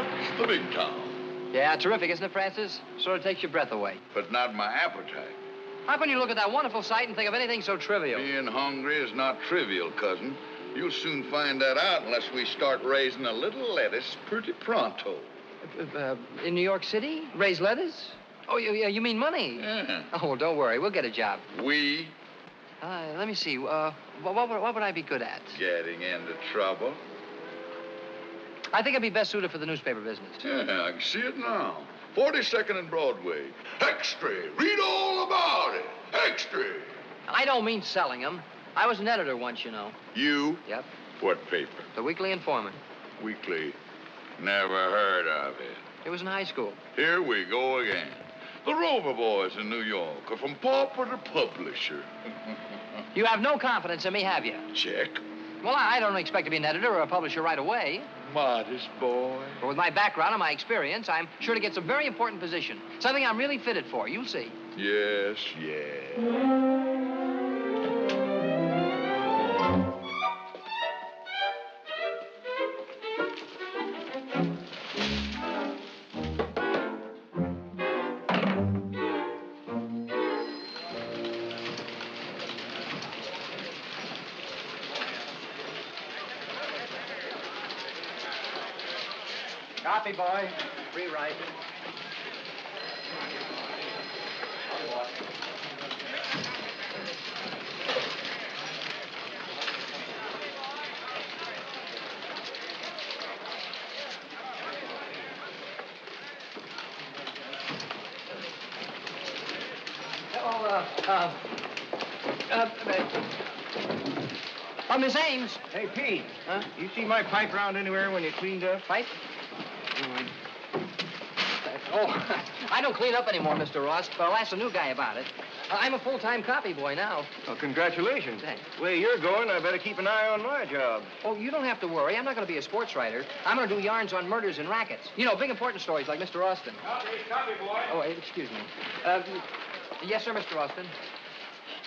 That's the big town. Yeah, terrific, isn't it, Francis? Sort of takes your breath away. But not my appetite. How can you look at that wonderful sight and think of anything so trivial? Being hungry is not trivial, cousin. You'll soon find that out unless we start raising a little lettuce pretty pronto. In New York City? Raise lettuce? Oh, you mean money? Yeah. Oh, well, don't worry. We'll get a job. We Let me see. What would I be good at? getting into trouble. I think I'd be best suited for the newspaper business. Yeah, I can see it now. 42nd and Broadway. Extra. Read all about it. Extra. I don't mean selling them. I was an editor once, you know. You? Yep. What paper? The Weekly Informant. Weekly. Never heard of it. It was in high school. Here we go again. The Rover Boys in New York are from pauper to publisher. You have no confidence in me, have you? Check. Well, I don't expect to be an editor or a publisher right away. Modest boy. But with my background and my experience, I'm sure to get some very important position. Something I'm really fitted for. You'll see. Yes, yes. Copy, boy. Rewrite. Miss Ames. Hey, Pete. Huh? You see my pipe round anywhere when you cleaned up? Pipe? Oh, I don't clean up anymore, Mr. Ross, but I'll ask a new guy about it. I'm a full-time copy boy now. Well, congratulations. Thanks. The way you're going, I better keep an eye on my job. Oh, you don't have to worry. I'm not going to be a sports writer. I'm going to do yarns on murders and rackets. You know, big important stories like Mr. Austin. Copy, boy. Oh, excuse me. Yes, sir, Mr. Austin.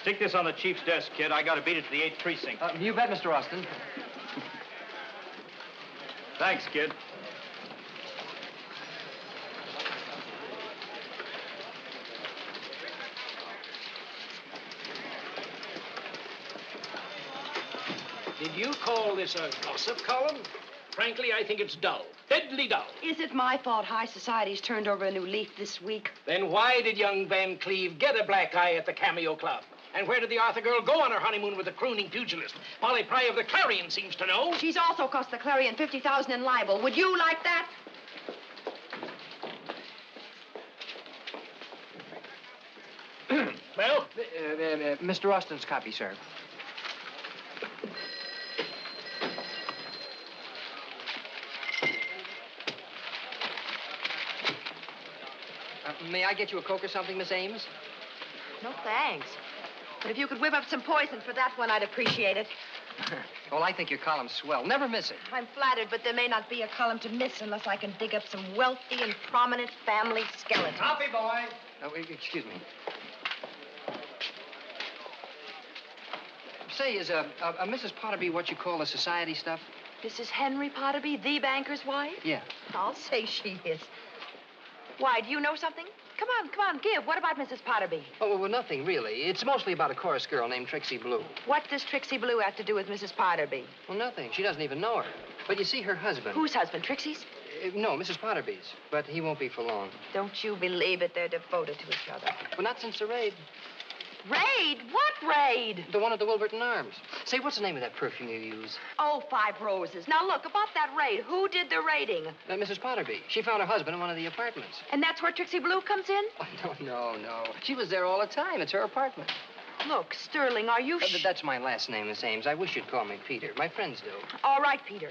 Stick this on the chief's desk, kid. I gotta beat it to the 8th precinct. You bet, Mr. Austin. Thanks, kid. Did you call this a gossip column? Frankly, I think it's dull. Deadly dull. Is it my fault high society's turned over a new leaf this week? Then why did young Van Cleve get a black eye at the Cameo Club? And where did the Arthur girl go on her honeymoon with the crooning pugilist? Polly Pry of the Clarion seems to know. She's also cost the Clarion $50,000 in libel. Would you like that? Well? Mr. Austin's copy, sir. May I get you a Coke or something, Miss Ames? No, thanks. But if you could whip up some poison for that one, I'd appreciate it. Well, I think your column's swell. Never miss it. I'm flattered, but there may not be a column to miss unless I can dig up some wealthy and prominent family skeleton. Copy, boy. Oh, excuse me. Say, is Mrs. Potterby what you call the society stuff? Mrs. Henry Potterby, the banker's wife? Yeah. I'll say she is. Why, do you know something? Come on, give. What about Mrs. Potterby? Oh, well, nothing, really. It's mostly about a chorus girl named Trixie Blue. What does Trixie Blue have to do with Mrs. Potterby? Well, nothing. She doesn't even know her. But you see, her husband... Whose husband, Trixie's? No, Mrs. Potterby's. But he won't be for long. Don't you believe it? They're devoted to each other. Well, not since the raid. Raid? What raid? The one at the Wilburton Arms. Say, what's the name of that perfume you use? Oh, 5 Roses. Now, look, about that raid, who did the raiding? Mrs. Potterby. She found her husband in one of the apartments. And that's where Trixie Blue comes in? Oh, no. She was there all the time. It's her apartment. Look, Stirling, are you That's my last name, Miss Ames. I wish you'd call me Peter. My friends do. All right, Peter.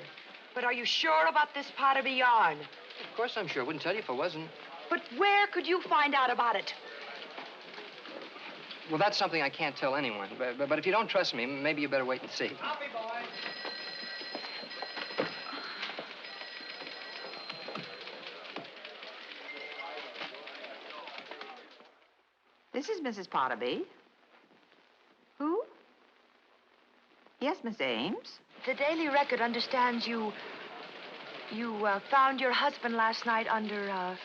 But are you sure about this Potterby yarn? Of course I'm sure. Wouldn't tell you if I wasn't. But where could you find out about it? Well, that's something I can't tell anyone. But if you don't trust me, maybe you better wait and see. Copy, boy. This is Mrs. Potterby. Who? Yes, Miss Ames. The Daily Record understands you You found your husband last night under,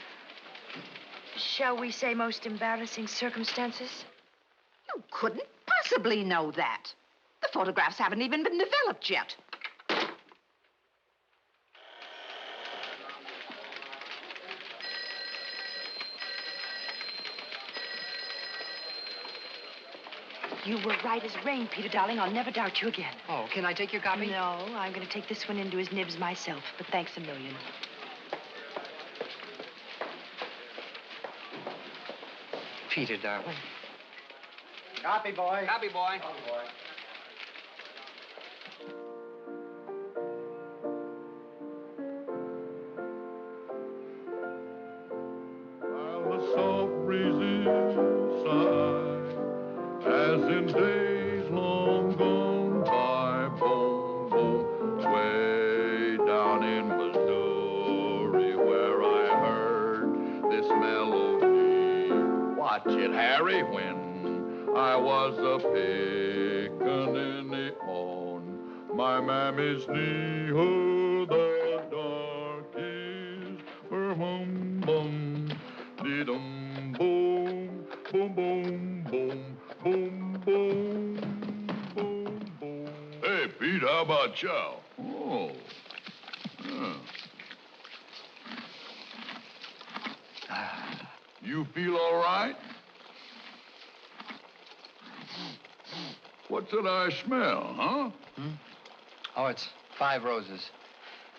shall we say, most embarrassing circumstances? You couldn't possibly know that. The photographs haven't even been developed yet. You were right as rain, Peter, darling. I'll never doubt you again. Oh, can I take your copy? No, I'm going to take this one into his nibs myself, but thanks a million. Peter, darling. Copy, boy. Copy, boy. While the soft breezes sigh, as in days long gone by, boom, boom, way down in Missouri, where I heard this melody. Watch it, Harry, when I was a pickaninny on my mammy's knee. Oh, the dark is boom, boom, dee-dum, boom, boom, boom, boom, boom, boom, boom, boom. Hey, Pete, how about chow? Oh. Yeah. You feel all right? What's it I smell, huh? Oh, it's 5 roses.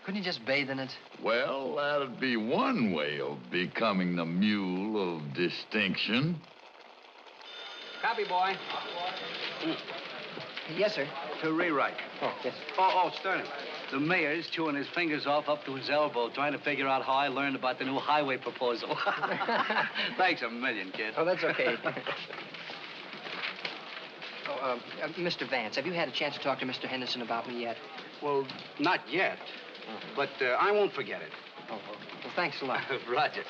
Couldn't you just bathe in it? Well, that'd be one way of becoming the mule of distinction. Copy, boy. Yes, sir. To rewrite. Oh, yes. Oh, Sterling. The mayor's chewing his fingers off up to his elbow, trying to figure out how I learned about the new highway proposal. Thanks a million, kid. Oh, that's okay. Mr. Vance, have you had a chance to talk to Mr. Henderson about me yet? Well, not yet. But I won't forget it. Oh, well, thanks a lot. Roger.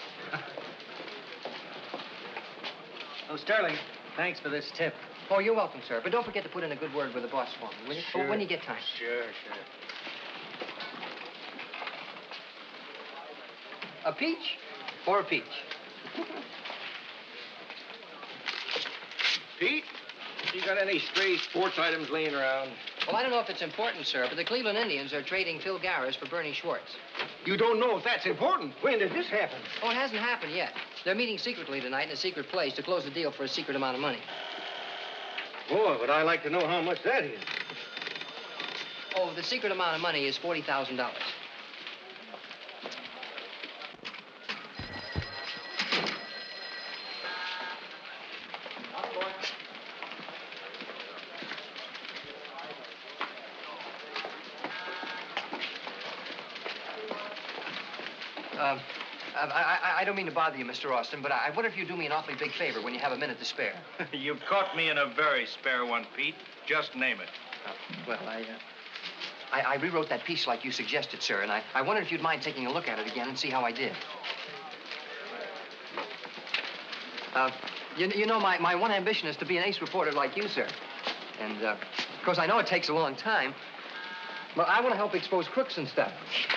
Oh, Sterling, thanks for this tip. Oh, you're welcome, sir. But don't forget to put in a good word with the boss for me, will you? Sure. When you get time. Sure. A peach or a peach? Pete, you got any stray sports items laying around? Well, I don't know if it's important, sir, but the Cleveland Indians are trading Phil Garris for Bernie Schwartz. You don't know if that's important. When did this happen? Oh, it hasn't happened yet. They're meeting secretly tonight in a secret place to close the deal for a secret amount of money. Boy, but I'd like to know how much that is. Oh, the secret amount of money is $40,000. I don't mean to bother you, Mr. Austin, but I wonder if you'd do me an awfully big favor when you have a minute to spare. You've caught me in a very spare one, Pete. Just name it. Well, I rewrote that piece like you suggested, sir, and I wondered if you'd mind taking a look at it again and see how I did. You know, my one ambition is to be an ace reporter like you, sir. And, of course, I know it takes a long time, but I want to help expose crooks and stuff.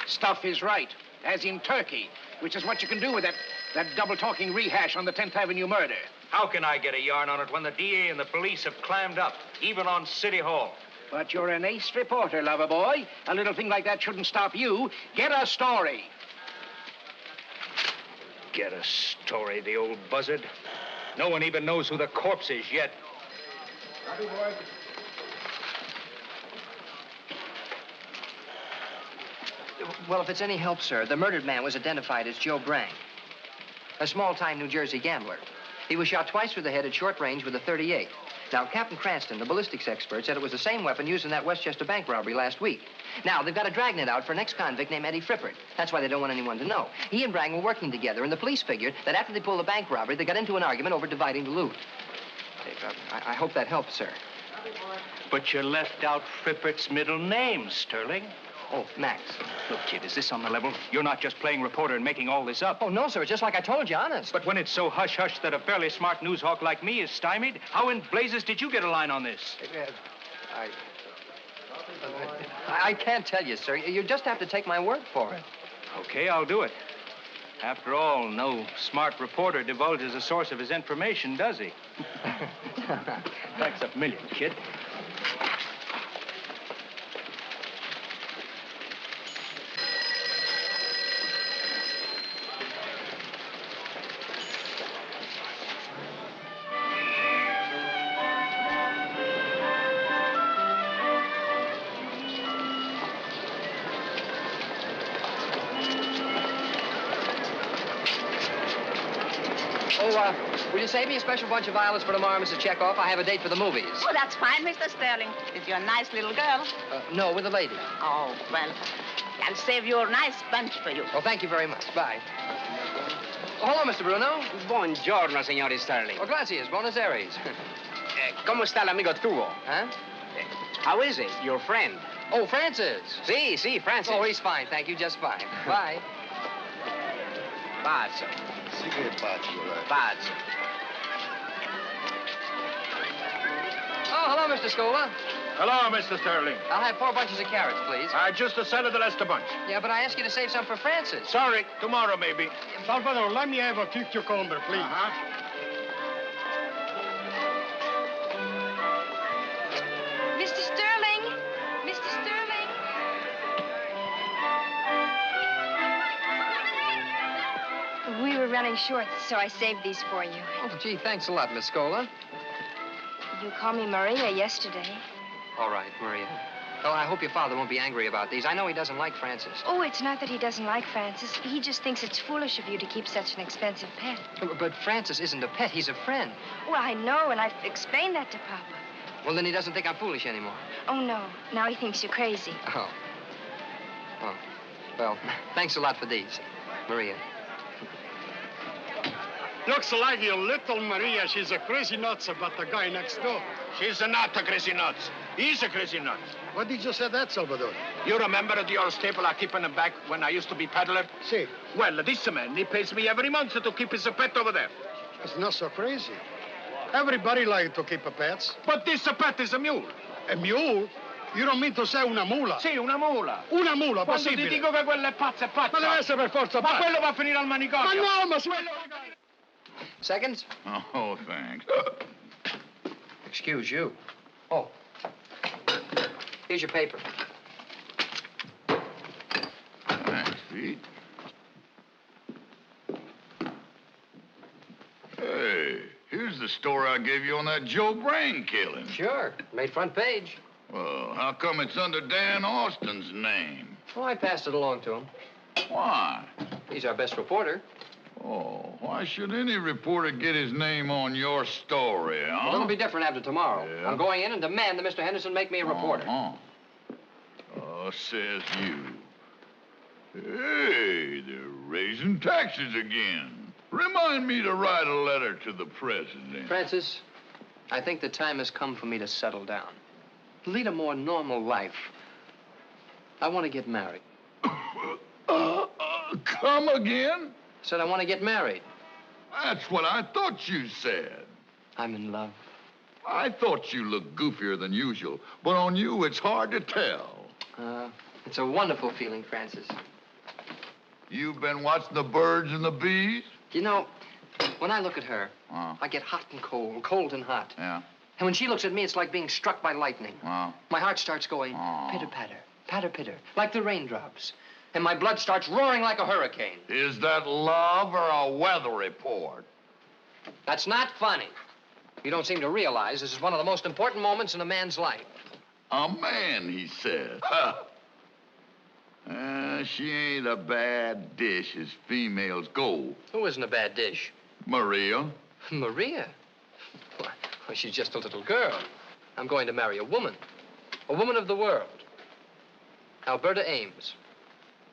Stuff is right, as in Turkey, which is what you can do with that double-talking rehash on the 10th Avenue murder. How can I get a yarn on it when the DA and the police have clammed up, even on City Hall? But you're an ace reporter, lover boy. A little thing like that shouldn't stop you. Get a story. Get a story, the old buzzard. No one even knows who the corpse is yet. Well, if it's any help, sir, the murdered man was identified as Joe Brang, a small-time New Jersey gambler. He was shot twice through the head at short range with a .38. Now, Captain Cranston, the ballistics expert, said it was the same weapon used in that Westchester bank robbery last week. Now, they've got a dragnet out for an ex-convict named Eddie Frippert. That's why they don't want anyone to know. He and Brang were working together, and the police figured that after they pulled the bank robbery, they got into an argument over dividing the loot. I hope that helps, sir. But you left out Frippert's middle name, Stirling. Oh, Max. Look, kid, is this on the level? You're not just playing reporter and making all this up. Oh, no, sir. It's just like I told you, honest. But when it's so hush-hush that a fairly smart news hawk like me is stymied, how in blazes did you get a line on this? I can't tell you, sir. You just have to take my word for it. Okay, I'll do it. After all, no smart reporter divulges the source of his information, does he? Thanks a million, kid. Will you save me a special bunch of violets for tomorrow, Mrs. Chekhov? I have a date for the movies. Oh, that's fine, Mr. Stirling. Is your nice little girl? No, with a lady. Oh, well, I'll save you a nice bunch for you. Well, thank you very much. Bye. Oh, hello, Mr. Bruno. Buongiorno, signor Stirling. Oh, gracias. Buenos Aires. ¿Cómo está el amigo tuo? Huh? How is it, your friend? Oh, Francis. Sí, Francis. Oh, he's fine. Thank you. Just fine. Bye. Pazzo. Sì che faccio, Pazzo. Oh, hello, Mr. Scola. Hello, Mr. Stirling. I'll have 4 bunches of carrots, please. Just a set of the Lester bunch. Yeah, but I asked you to save some for Francis. Sorry, tomorrow maybe. Salvador, let me have a few cucumber, please. Mr. Stirling! Mr. Stirling! We were running short, so I saved these for you. Oh, gee, thanks a lot, Miss Scola. You called me Maria yesterday. All right, Maria. Oh, I hope your father won't be angry about these. I know he doesn't like Francis. Oh, it's not that he doesn't like Francis. He just thinks it's foolish of you to keep such an expensive pet. But Francis isn't a pet. He's a friend. Well, I know, and I've explained that to Papa. Well, then he doesn't think I'm foolish anymore. Oh, no. Now he thinks you're crazy. Oh. Well, thanks a lot for these, Maria. Looks like your little Maria. She's a crazy nuts about the guy next door. She's not a crazy nuts. He's a crazy nuts. What did you say that, Salvador? You remember the old staple I keep in the back when I used to be peddler? See, Well, this man, he pays me every month to keep his pet over there. it's not so crazy. Everybody likes to keep pets. But this pet is a mule. A mule? You don't mean to say una mula? Sì, una mula. Una mula, Quando ti possibile. dico che quella è pazza, è pazza. Ma deve essere per forza Ma pazza. quello va a finire al Ma manicomio. no, ma su... Seconds? Oh, thanks. Excuse you. Oh. Here's your paper. Thanks, Pete. Hey, here's the story I gave you on that Joe Brang killing. Sure. Made front page. Well, how come it's under Dan Austin's name? Well, I passed it along to him. Why? He's our best reporter. Oh, why should any reporter get his name on your story, huh? Well, it'll be different after tomorrow. Yeah. I'm going in and demand that Mr. Henderson make me a reporter. Says you. Hey, they're raising taxes again. Remind me to write a letter to the president. Francis, I think the time has come for me to settle down. Lead a more normal life. I want to get married. Come again? Said I want to get married. That's what I thought you said. I'm in love. I thought you looked goofier than usual, but on you, it's hard to tell. It's a wonderful feeling, Francis. You've been watching the birds and the bees? You know, when I look at her, Oh. I get hot and cold and hot. Yeah. And when she looks at me, it's like being struck by lightning. Oh. My heart starts going Oh. pitter-patter, patter-pitter, like the raindrops. And my blood starts roaring like a hurricane. Is that love or a weather report? That's not funny. You don't seem to realize this is one of the most important moments in a man's life. A man, he said. Huh. She ain't a bad dish as females go. Who isn't a bad dish? Maria. Maria? Why, she's just a little girl. I'm going to marry a woman of the world. Alberta Ames.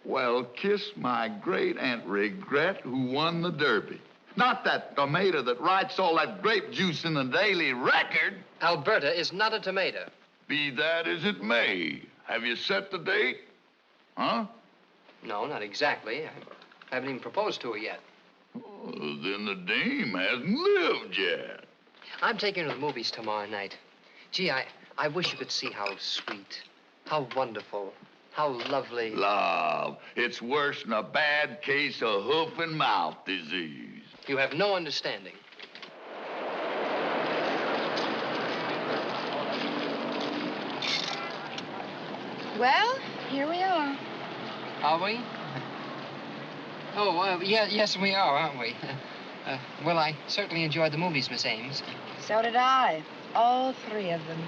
Well, kiss my great Aunt Regret who won the Derby. Not that tomato that writes all that grape juice in the Daily Record. Alberta is not a tomato. Be that as it may, have you set the date? Huh? No, not exactly. I haven't even proposed to her yet. Oh, then the dame hasn't lived yet. I'm taking her to the movies tomorrow night. Gee, I wish you could see how sweet, how wonderful, How lovely. Love. It's worse than a bad case of hoof and mouth disease. You have no understanding. Well, here we are. Are we? Oh, yes, we are, aren't we? Well, I certainly enjoyed the movies, Miss Ames. So did I. All 3 of them.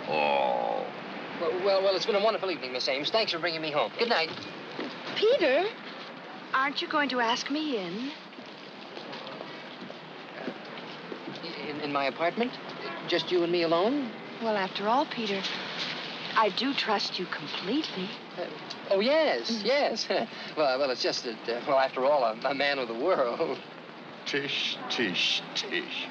Oh. Well, it's been a wonderful evening, Miss Ames. Thanks for bringing me home. Good night. Peter, aren't you going to ask me in? In my apartment? Just you and me alone? Well, after all, Peter, I do trust you completely. Oh, yes, yes. well, it's just that, after all, I'm a man of the world. Tish, tish, tish.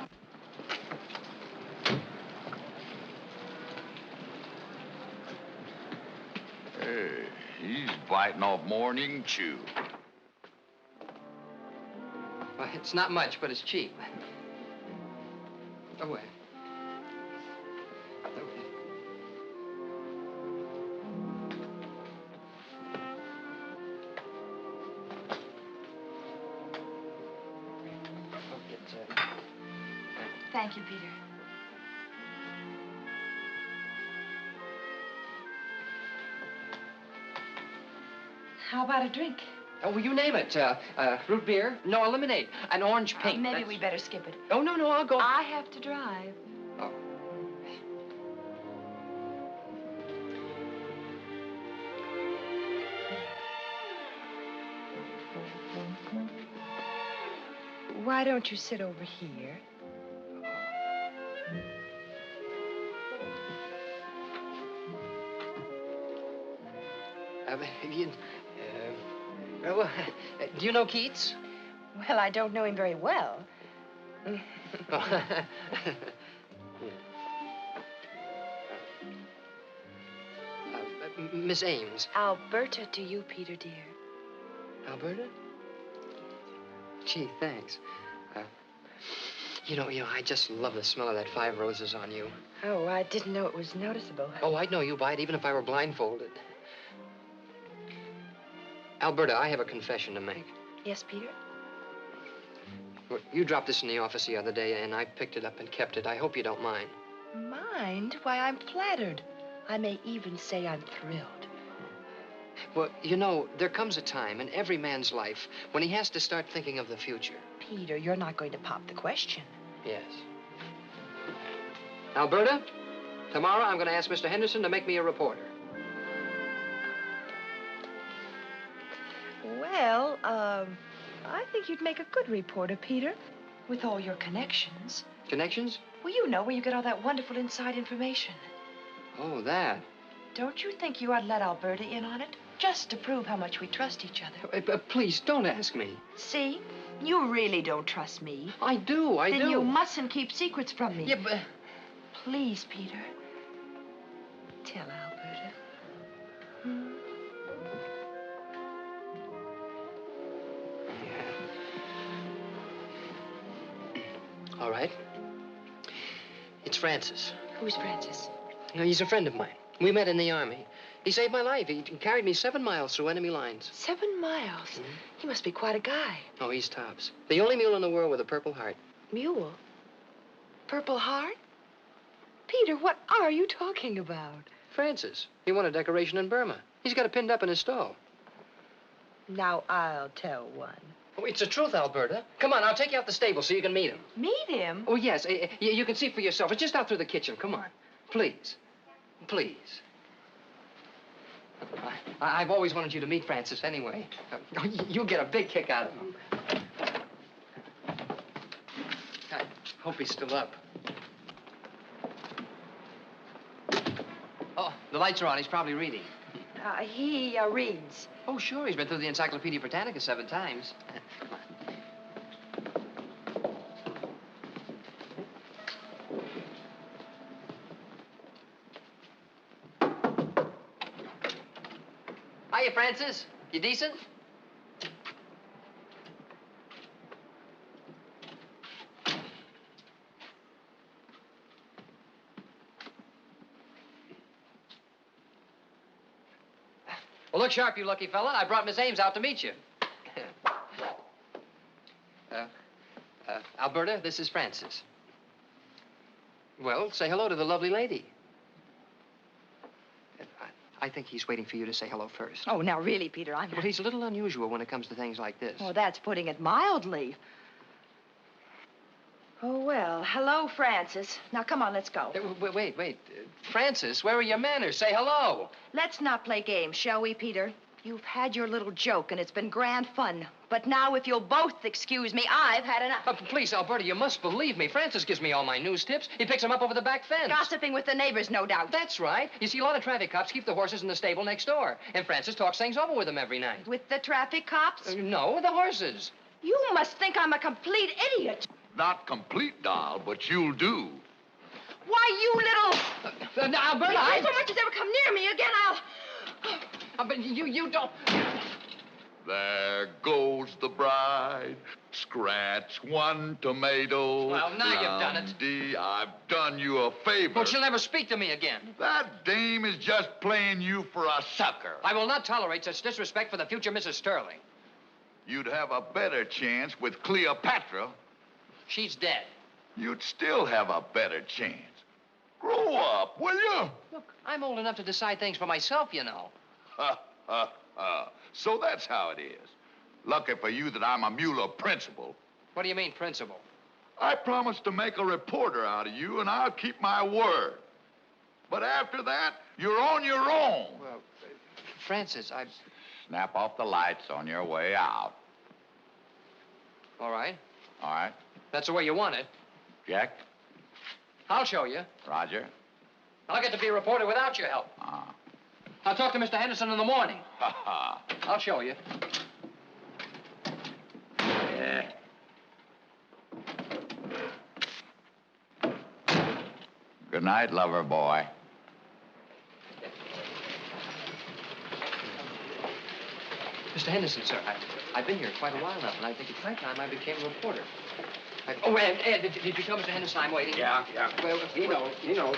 Hey, he's biting off more than he can chew. Well, it's not much, but it's cheap. Oh, well. Thank you, Peter. How about a drink? Oh, well, you name it. Root beer? No, lemonade. An orange pink. Maybe we better skip it. Oh, no, I'll go. I have to drive. Oh. Why don't you sit over here? Do you know Keats? Well, I don't know him very well. Miss Ames. Alberta to you, Peter, dear. Alberta? Gee, thanks. You know, I just love the smell of that 5 roses on you. Oh, I didn't know it was noticeable. Oh, I'd know you by it even if I were blindfolded. Alberta, I have a confession to make. Yes, Peter? Well, you dropped this in the office the other day, and I picked it up and kept it. I hope you don't mind. Mind? Why, I'm flattered. I may even say I'm thrilled. Well, you know, there comes a time in every man's life when he has to start thinking of the future. Peter, you're not going to pop the question. Yes. Alberta, tomorrow I'm going to ask Mr. Henderson to make me a reporter. Well, I think you'd make a good reporter, Peter, with all your connections. Connections? Well, you know where you get all that wonderful inside information. Oh, that. Don't you think you ought to let Alberta in on it? Just to prove how much we trust each other. Please, don't ask me. See? You really don't trust me. I do. Then you mustn't keep secrets from me. Yeah, but... Please, Peter. Tell Alberta. All right. It's Francis. Who's Francis? He's a friend of mine. We met in the Army. He saved my life. He carried me 7 miles through enemy lines. 7 miles? He must be quite a guy. Oh, he's tops. The only mule in the world with a Purple Heart. Mule? Purple Heart? Peter, what are you talking about? Francis. He won a decoration in Burma. He's got it pinned up in his stall. Now, I'll tell one. Oh, it's the truth, Alberta. Come on, I'll take you out the stable so you can meet him. Meet him? Oh, yes. You can see for yourself. It's just out through the kitchen. Come on. Please. Please. I've always wanted you to meet Francis anyway. You'll get a big kick out of him. I hope he's still up. Oh, the lights are on. He's probably reading. He reads. Oh, sure. He's been through the Encyclopedia Britannica 7 times. Come on. Hiya, Francis. You decent? Well, look sharp, you lucky fella. I brought Miss Ames out to meet you. Alberta, this is Francis. Well, say hello to the lovely lady. I think he's waiting for you to say hello first. Oh, now really, Peter, I'm... Well, he's a little unusual when it comes to things like this. Oh, that's putting it mildly. Oh, well, hello, Francis. Now, come on, let's go. Wait. Francis, where are your manners? Say hello. Let's not play games, shall we, Peter? You've had your little joke, and it's been grand fun. But now, if you'll both excuse me, I've had enough. Please, Alberta, you must believe me. Francis gives me all my news tips. He picks them up over the back fence. Gossiping with the neighbors, no doubt. That's right. You see, a lot of traffic cops keep the horses in the stable next door. And Francis talks things over with them every night. With the traffic cops? No, with the horses. You must think I'm a complete idiot. Not complete, doll, but you'll do. Why, you little... Alberta, If so much as ever come near me again, I'll... But you don't... There goes the bride. Scratch one tomato. Well, now you've done it. Roundy, I've done you a favor. But she'll never speak to me again. That dame is just playing you for a sucker. I will not tolerate such disrespect for the future Mrs. Stirling. You'd have a better chance with Cleopatra. She's dead. You'd still have a better chance. Grow up, will you? Look, I'm old enough to decide things for myself, you know. Ha, ha, ha. So that's how it is. Lucky for you that I'm a mule of principle. What do you mean, principal? I promised to make a reporter out of you, and I'll keep my word. But after that, you're on your own. Well, Francis, Snap off the lights on your way out. All right. All right. That's the way you want it. Jack? I'll show you. Roger? I'll get to be a reporter without your help. I'll talk to Mr. Henderson in the morning. Ha ha. I'll show you. Yeah. Good night, lover boy. Mr. Henderson, sir, I've been here quite a while now, and I think it's high time I became a reporter. Oh, Ed, did you tell Mr. Henderson I'm waiting? Yeah. Well, He knows.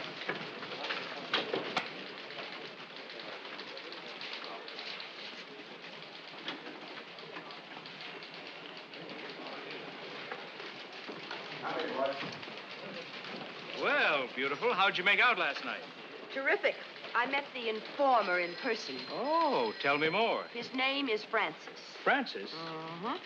Well, beautiful, how'd you make out last night? Terrific. I met the informer in person. Oh, tell me more. His name is Francis. Francis? Uh-huh.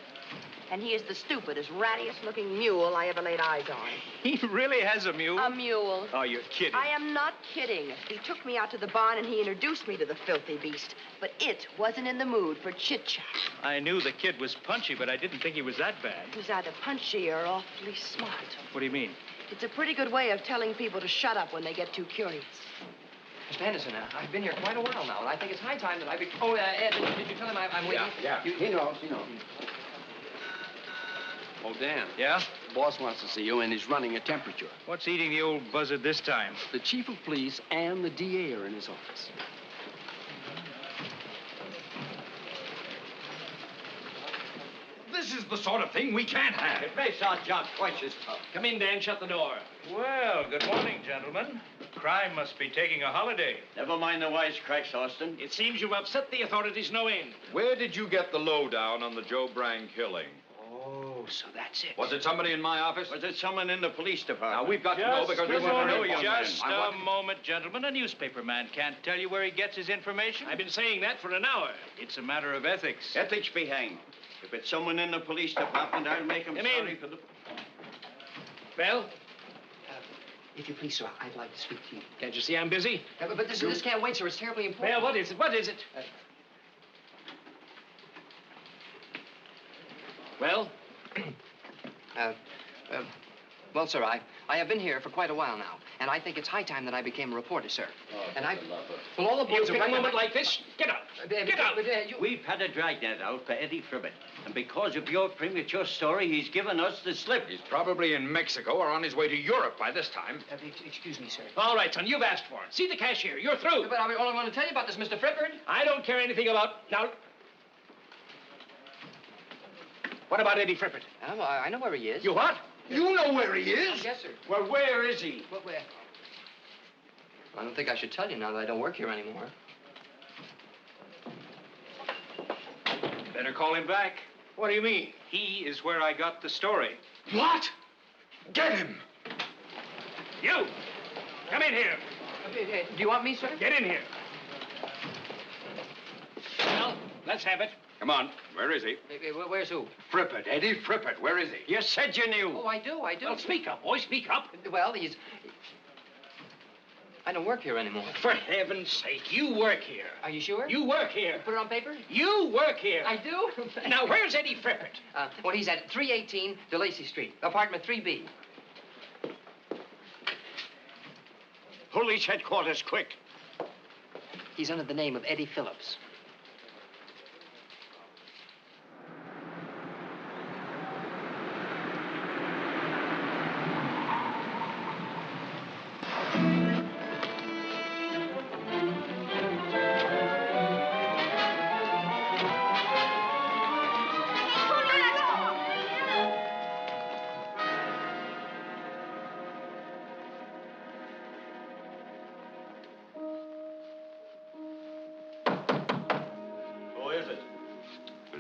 And he is the stupidest, rattiest-looking mule I ever laid eyes on. He really has a mule? A mule. Oh, you're kidding. I am not kidding. He took me out to the barn and he introduced me to the filthy beast. But it wasn't in the mood for chit-chat. I knew the kid was punchy, but I didn't think he was that bad. He was either punchy or awfully smart. What do you mean? It's a pretty good way of telling people to shut up when they get too curious. Mr. Henderson, I've been here quite a while now, and I think it's high time that I be... Oh, Ed, did you tell him I'm waiting? Yeah. He knows. Oh, Dan. Yeah? The boss wants to see you, and he's running a temperature. What's eating the old buzzard this time? The chief of police and the DA are in his office. This is the sort of thing we can't have. It makes our job twice as tough. Come in, Dan. Shut the door. Well, good morning, gentlemen. Crime must be taking a holiday. Never mind the wisecracks, Austin. It seems you've upset the authorities no end. Where did you get the lowdown on the Joe Brang killing? Oh, so that's it. Was it somebody in my office? Was it someone in the police department? Now, we've got to know because we want to know, young man. Just a moment, gentlemen. A newspaper man can't tell you where he gets his information. I've been saying that for an hour. It's a matter of ethics. Ethics be hanged. If it's someone in the police department, I'll make him Come sorry in. for the... Well, If you please, sir, I'd like to speak to you. can't you see I'm busy? But this can't wait, sir. It's terribly important. Well, what is it? What is it? Well? Well, sir, I have been here for quite a while now, and I think it's high time that I became a reporter, sir. And I... Well, all the You boys pick are a moment like this? Get out. Get out. We've had a dragnet out for Eddie Fribbit. And because of your premature story, he's given us the slip. He's probably in Mexico or on his way to Europe by this time. Excuse me, sir. All right, son, you've asked for it. See the cashier. You're through. But all I want to tell you about this, Mr. Frippard. I don't care anything about... Now... What about Eddie Frippert? I know where he is. You what? You know where he is? Yes, sir. Well, where is he? Well, where? I don't think I should tell you now that I don't work here anymore. Better call him back. What do you mean? He is where I got the story. What? Get him! You! Come in here. Do you want me, sir? Get in here. Well, let's have it. Come on. Where is he? Where's who? Frippert, Eddie Frippert. Where is he? You said you knew. Oh, I do. Well, speak up, boy, speak up. Well, I don't work here anymore. For heaven's sake, you work here. Are you sure? You work here. Put it on paper? You work here. I do? Now, where's Eddie Frippert? Well, he's at 318 DeLacy Street, apartment 3B. Police headquarters, quick. He's under the name of Eddie Phillips.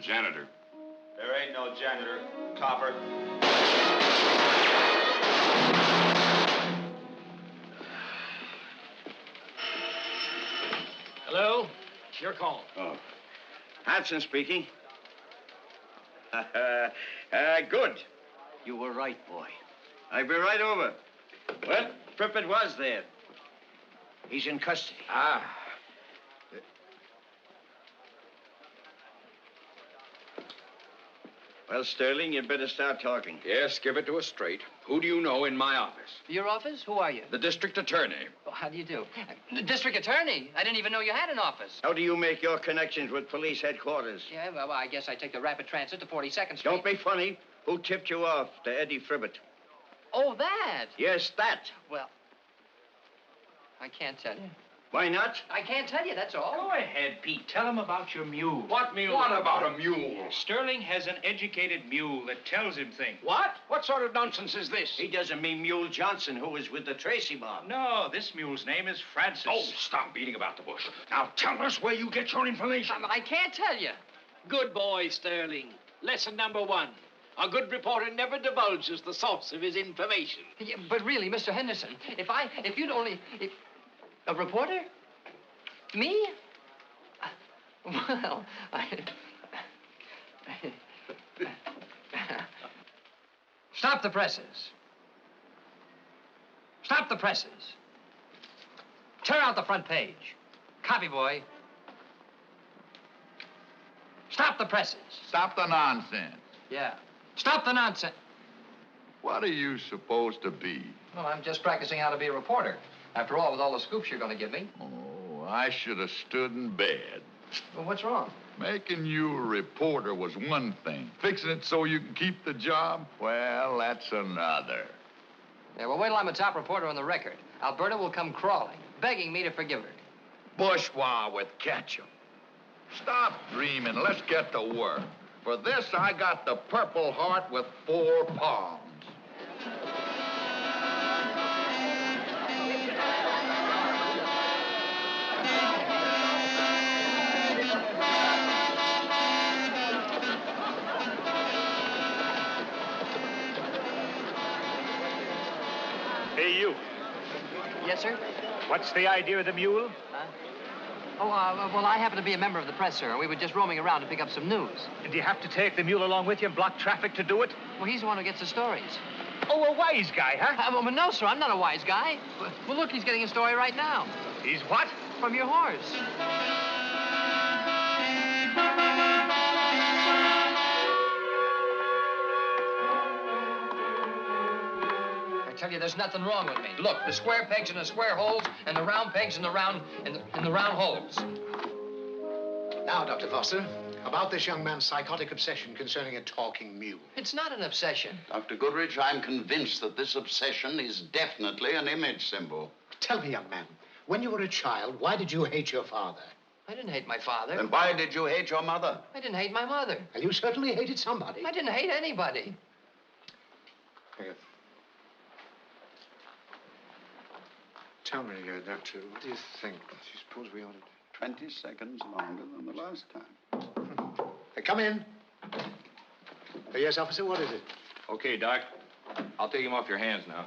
Janitor. There ain't no janitor, copper. Hello? It's your call. Oh. Hanson speaking. Good. You were right, boy. I'll be right over. Well, Frippert was there. He's in custody. Ah. Well, Stirling, you'd better start talking. Yes, give it to us straight. Who do you know in my office? Your office? Who are you? The district attorney. Oh, how do you do? The district attorney? I didn't even know you had an office. How do you make your connections with police headquarters? Yeah, well, I guess I take the rapid transit to 42nd Street. Don't be funny. Who tipped you off to Eddie Frippert? Oh, that? Yes, that. Well, I can't tell you. Why not? I can't tell you, that's all. Go ahead, Pete. Tell him about your mule. What mule? What about a mule? Sterling has an educated mule that tells him things. What? What sort of nonsense is this? He doesn't mean Mule Johnson, who was with the Tracy mob. No, this mule's name is Francis. Oh, stop beating about the bush. Now tell us where you get your information. I can't tell you. Good boy, Sterling. Lesson number 1. A good reporter never divulges the source of his information. Yeah, but really, Mr. Henderson, if you'd only... A reporter? Me? Well, Stop the presses. Stop the presses. Tear out the front page. Copy, boy. Stop the presses. Stop the nonsense. Yeah. Stop the nonsense. What are you supposed to be? Well, I'm just practicing how to be a reporter. After all, with all the scoops you're going to give me. Oh, I should have stood in bed. Well, what's wrong? Making you a reporter was one thing. Fixing it so you can keep the job, well, that's another. Yeah, well, wait till I'm a top reporter on the record. Alberta will come crawling, begging me to forgive her. Bourgeois with ketchup. Stop dreaming. Let's get to work. For this, I got the Purple Heart with 4 palms. Hey, you. Yes, sir? What's the idea of the mule? Huh? Oh, well, I happen to be a member of the press, sir. We were just roaming around to pick up some news. And do you have to take the mule along with you and block traffic to do it? Well, he's the one who gets the stories. Oh, a wise guy, huh? Well, no, sir, I'm not a wise guy. Well, look, he's getting a story right now. He's what? From your horse. I tell you, there's nothing wrong with me. Look, the square pegs in the square holes, and the round pegs in the round holes. Now, Dr. Foster, about this young man's psychotic obsession concerning a talking mule. It's not an obsession. Dr. Goodrich, I'm convinced that this obsession is definitely an image symbol. Tell me, young man, when you were a child, why did you hate your father? I didn't hate my father. Then why did you hate your mother? I didn't hate my mother. Well, you certainly hated somebody. I didn't hate anybody. Here. Tell me, Doctor, what do you think? Do you suppose we ought to... 20 seconds longer than the last time. Come in. Yes, officer, what is it? Okay, Doc. I'll take him off your hands now.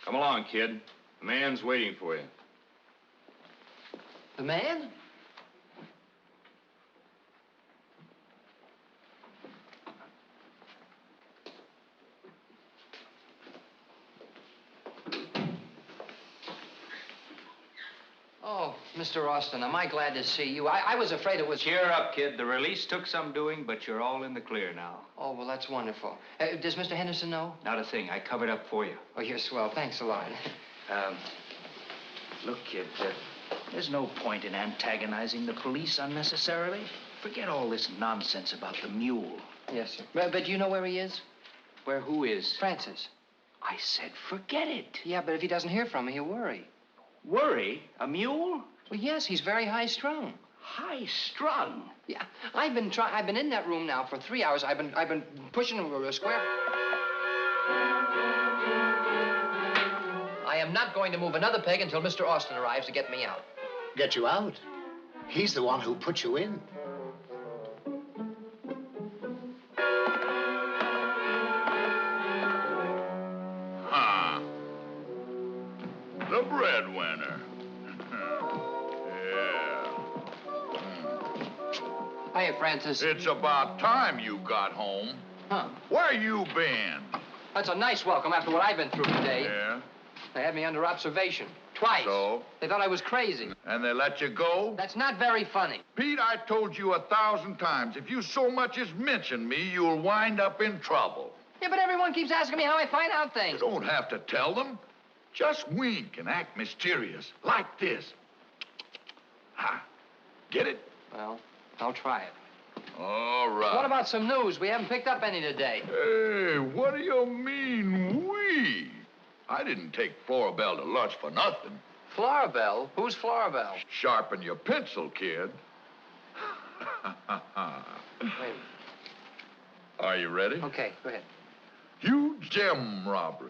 Come along, kid. The man's waiting for you. The man? Oh, Mr. Austin, am I glad to see you? I was afraid it was... Cheer up, kid. The release took some doing, but you're all in the clear now. Oh, well, that's wonderful. Does Mr. Henderson know? Not a thing. I covered up for you. Oh, you're swell. Thanks a lot. Look, kid, there's no point in antagonizing the police unnecessarily. Forget all this nonsense about the mule. Yes, sir. But you know where he is? Where who is? Francis. I said forget it. Yeah, but if he doesn't hear from me, he'll worry. Worry? A mule? Well, yes, he's very high-strung. High-strung? Yeah, I've been in that room now for 3 hours. I've been pushing a square. I am not going to move another peg until Mr. Austin arrives to get me out. Get you out? He's the one who put you in. The breadwinner. Yeah. Hiya, Francis. It's about time you got home. Huh? Where you been? That's a nice welcome after what I've been through today. Yeah? They had me under observation. Twice. So? They thought I was crazy. And they let you go? That's not very funny. Pete, I told you 1,000 times, if you so much as mention me, you'll wind up in trouble. Yeah, but everyone keeps asking me how I find out things. You don't have to tell them. Just wink and act mysterious, like this. Ha. Get it? Well, I'll try it. All right. What about some news? We haven't picked up any today. Hey, what do you mean, we? I didn't take Florabelle to lunch for nothing. Florabelle? Who's Florabelle? Sharpen your pencil, kid. Wait. Are you ready? Okay, go ahead. Huge gem robbery.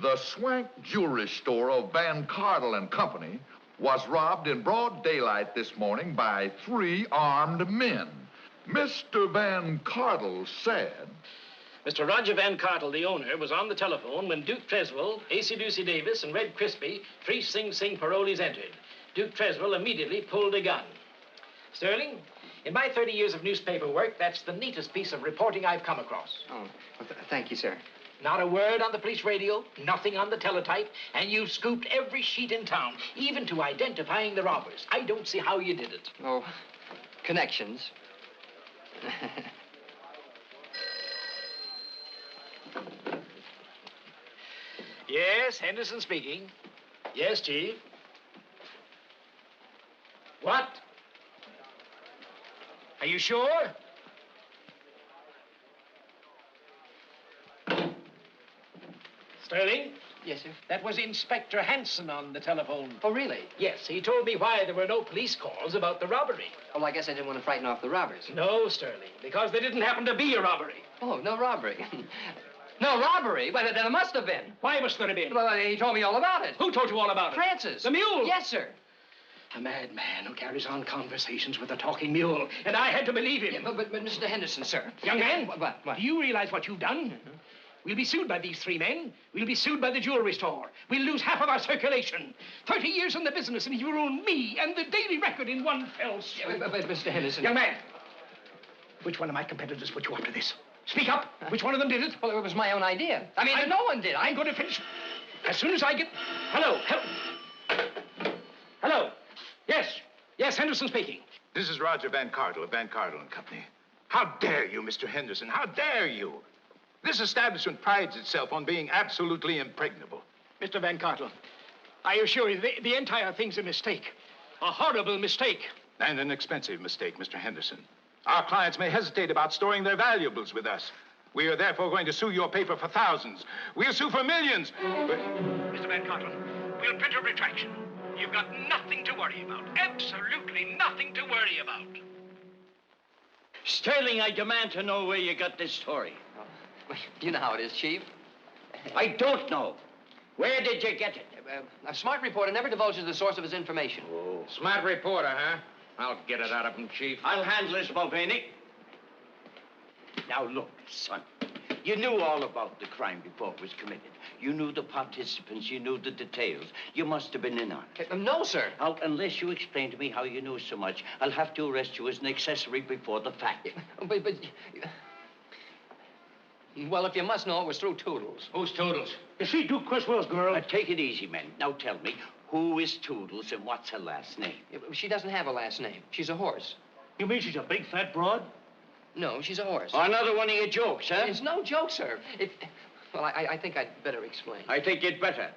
The Swank Jewelry Store of Van Cardle and Company was robbed in broad daylight this morning by 3 armed men. Mr. Van Cardle said... Mr. Roger Van Cartle, the owner, was on the telephone when Duke Treswell, A.C. Ducey Davis, and Red Crispy, 3 Sing Sing parolees entered. Duke Treswell immediately pulled a gun. Sterling, in my 30 years of newspaper work, that's the neatest piece of reporting I've come across. Oh, well, thank you, sir. Not a word on the police radio, nothing on the teletype, and you've scooped every sheet in town, even to identifying the robbers. I don't see how you did it. Oh, connections. Yes, Henderson speaking. Yes, Chief. What? Are you sure? Sterling? Yes, sir. That was Inspector Hanson on the telephone. Oh, really? Yes, he told me why there were no police calls about the robbery. Well, I guess I didn't want to frighten off the robbers. No, Sterling, because there didn't happen to be a robbery. Oh, no robbery. No robbery? Well, there must have been. Why must there have been? Well, he told me all about it. Who told you all about it? Francis. The mule? Yes, sir. A madman who carries on conversations with a talking mule. And I had to believe him. Yeah, but Mr. Henderson, sir. Young man, What? do you realize what you've done? Mm-hmm. We'll be sued by these 3 men. We'll be sued by the jewelry store. We'll lose half of our circulation. 30 years in the business, and you ruined me and the Daily Record in one fell swoop. Yeah, but Mr. Henderson... Young man, which one of my competitors put you up to this? Speak up. Which one of them did it? Well, it was my own idea. I mean, no one did. I'm going to finish. As soon as I get... Hello. Hello. Yes, Henderson speaking. This is Roger Van Cardle of Van Cardle and Company. How dare you, Mr. Henderson? How dare you? This establishment prides itself on being absolutely impregnable. Mr. Van Cartle, I assure you, the entire thing's a mistake. A horrible mistake. And an expensive mistake, Mr. Henderson. Our clients may hesitate about storing their valuables with us. We are therefore going to sue your paper for thousands. We'll sue for millions. But... Mr. Van Cartle, we'll print a retraction. You've got nothing to worry about. Absolutely nothing to worry about. Sterling, I demand to know where you got this story. You know how it is, Chief. I don't know. Where did you get it? A smart reporter never divulges the source of his information. Oh. Smart reporter, huh? I'll get it out of him, Chief. I'll handle this, Mulvaney. Now, look, son. You knew all about the crime before it was committed. You knew the participants. You knew the details. You must have been in on it. No, sir. Now, unless you explain to me how you knew so much, I'll have to arrest you as an accessory before the fact. But... Well, if you must know, it was through Toodles. Who's Toodles? Is she Duke Criswell's girl? Now, take it easy, men. Now, tell me, who is Toodles and what's her last name? She doesn't have a last name. She's a horse. You mean she's a big, fat broad? No, she's a horse. Oh, another one of your jokes, huh? It's no joke, sir. Well, I think I'd better explain. I think you'd better.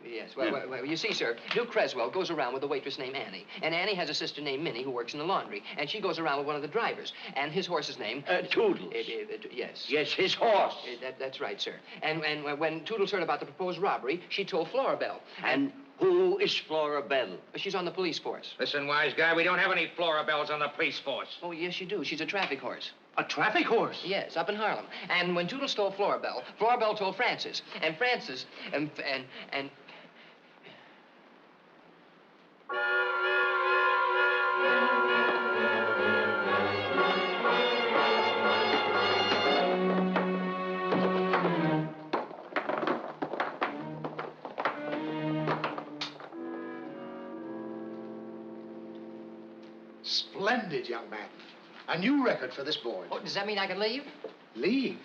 Yes, well, you see, sir, Duke Creswell goes around with a waitress named Annie. And Annie has a sister named Minnie who works in the laundry. And she goes around with one of the drivers. And his horse's name... Toodles. Yes. Yes, his horse. That's right, sir. And when Toodles heard about the proposed robbery, she told Florabelle. And who is Florabelle? She's on the police force. Listen, wise guy, we don't have any Florabelles on the police force. Oh, yes, you do. She's a traffic horse. A traffic horse? Yes, up in Harlem. And when Toodles told Florabelle, Florabelle told Francis. And Francis... and Splendid, young man. A new record for this board. Oh, does that mean I can leave? Leave?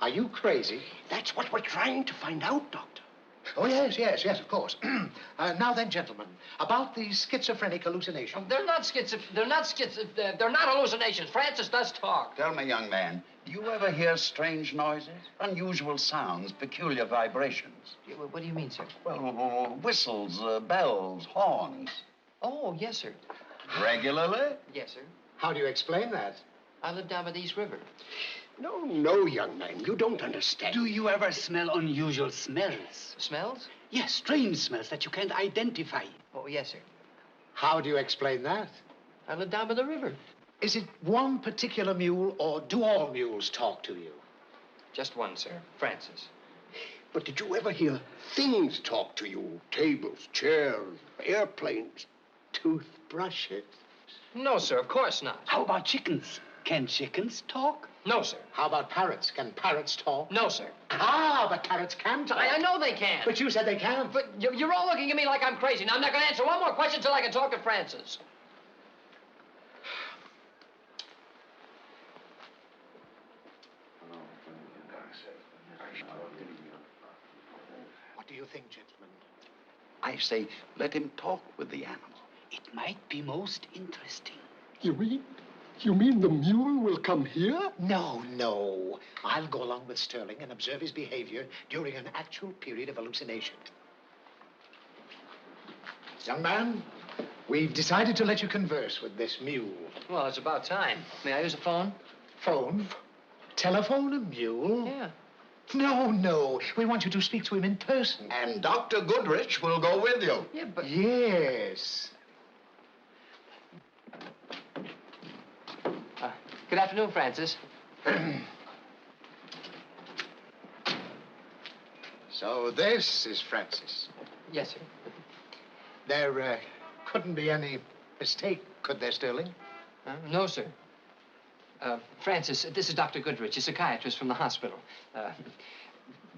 Are you crazy? That's what we're trying to find out, Doctor. Oh, yes, of course. Now then, gentlemen, about these schizophrenic hallucinations. They're not hallucinations. Francis does talk. Tell me, young man, do you ever hear strange noises? Unusual sounds, peculiar vibrations? What do you mean, sir? Well, whistles, bells, horns. Oh, yes, sir. Regularly? Yes, sir. How do you explain that? I live down by the East River. No, young man, you don't understand. Do you ever smell unusual smells? Smells? Yes, strange smells that you can't identify. Oh, yes, sir. How do you explain that? I live down by the river. Is it one particular mule, or do all mules talk to you? Just one, sir. Francis. But did you ever hear things talk to you? Tables, chairs, airplanes, toothbrushes? No, sir, of course not. How about chickens? Can chickens talk? No, sir. How about parrots? Can parrots talk? No, sir. But parrots can talk. I know they can. But you said they can't. But you're all looking at me like I'm crazy. Now, I'm not going to answer one more question until I can talk to Francis. What do you think, gentlemen? I say, let him talk with the animal. It might be most interesting. You mean the mule will come here? No. I'll go along with Stirling and observe his behavior during an actual period of hallucination. Young man, we've decided to let you converse with this mule. Well, it's about time. May I use a phone? Phone? Telephone a mule? Yeah. No. We want you to speak to him in person. And Dr. Goodrich will go with you. Yeah, but... Yes. Good afternoon, Francis. So this is Francis. Yes, sir. There couldn't be any mistake, could there, Stirling? No, sir. Francis, this is Dr. Goodrich, a psychiatrist from the hospital.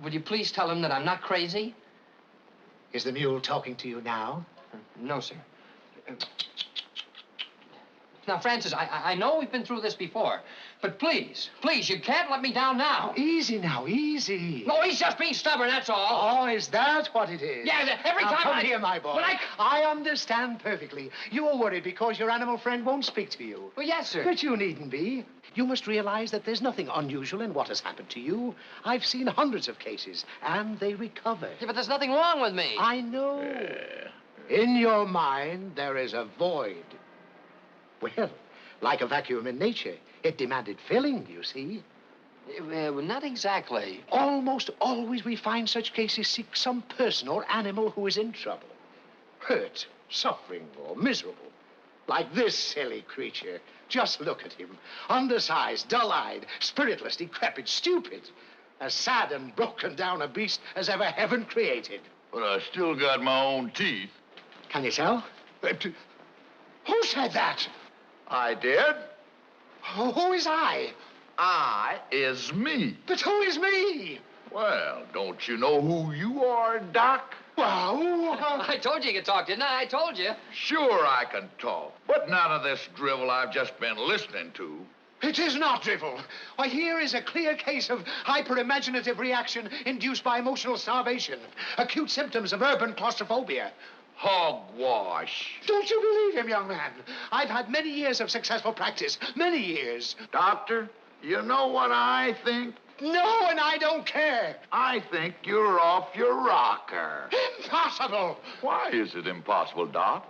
Would you please tell him that I'm not crazy? Is the mule talking to you now? No, sir. Now, Francis, I know we've been through this before, but please, you can't let me down now. Easy now, easy. No, he's just being stubborn, that's all. Oh, is that what it is? Yeah, every now, time come here, my boy. I understand perfectly. You are worried because your animal friend won't speak to you. Well, yes, sir. But you needn't be. You must realize that there's nothing unusual in what has happened to you. I've seen hundreds of cases, and they recover. Yeah, but there's nothing wrong with me. I know. In your mind, there is a void. Well, like a vacuum in nature, it demanded filling, you see. Well, not exactly. Almost always we find such cases seek some person or animal who is in trouble. Hurt, suffering, or miserable. Like this silly creature. Just look at him. Undersized, dull-eyed, spiritless, decrepit, stupid. As sad and broken down a beast as ever heaven created. But I still got my own teeth. Can you tell? Who said that? I did. Who is I? I is me. But who is me? Well, don't you know who you are, Doc? Well, I told you could talk, didn't I? I told you. Sure I can talk, but none of this drivel I've just been listening to. it is not drivel. Why, here is a clear case of hyper-imaginative reaction induced by emotional starvation. Acute symptoms of urban claustrophobia. Hogwash. Don't you believe him, young man? I've had many years of successful practice. Many years. Doctor, you know what I think? No, and I don't care. I think you're off your rocker. Impossible. Why is it impossible, Doc?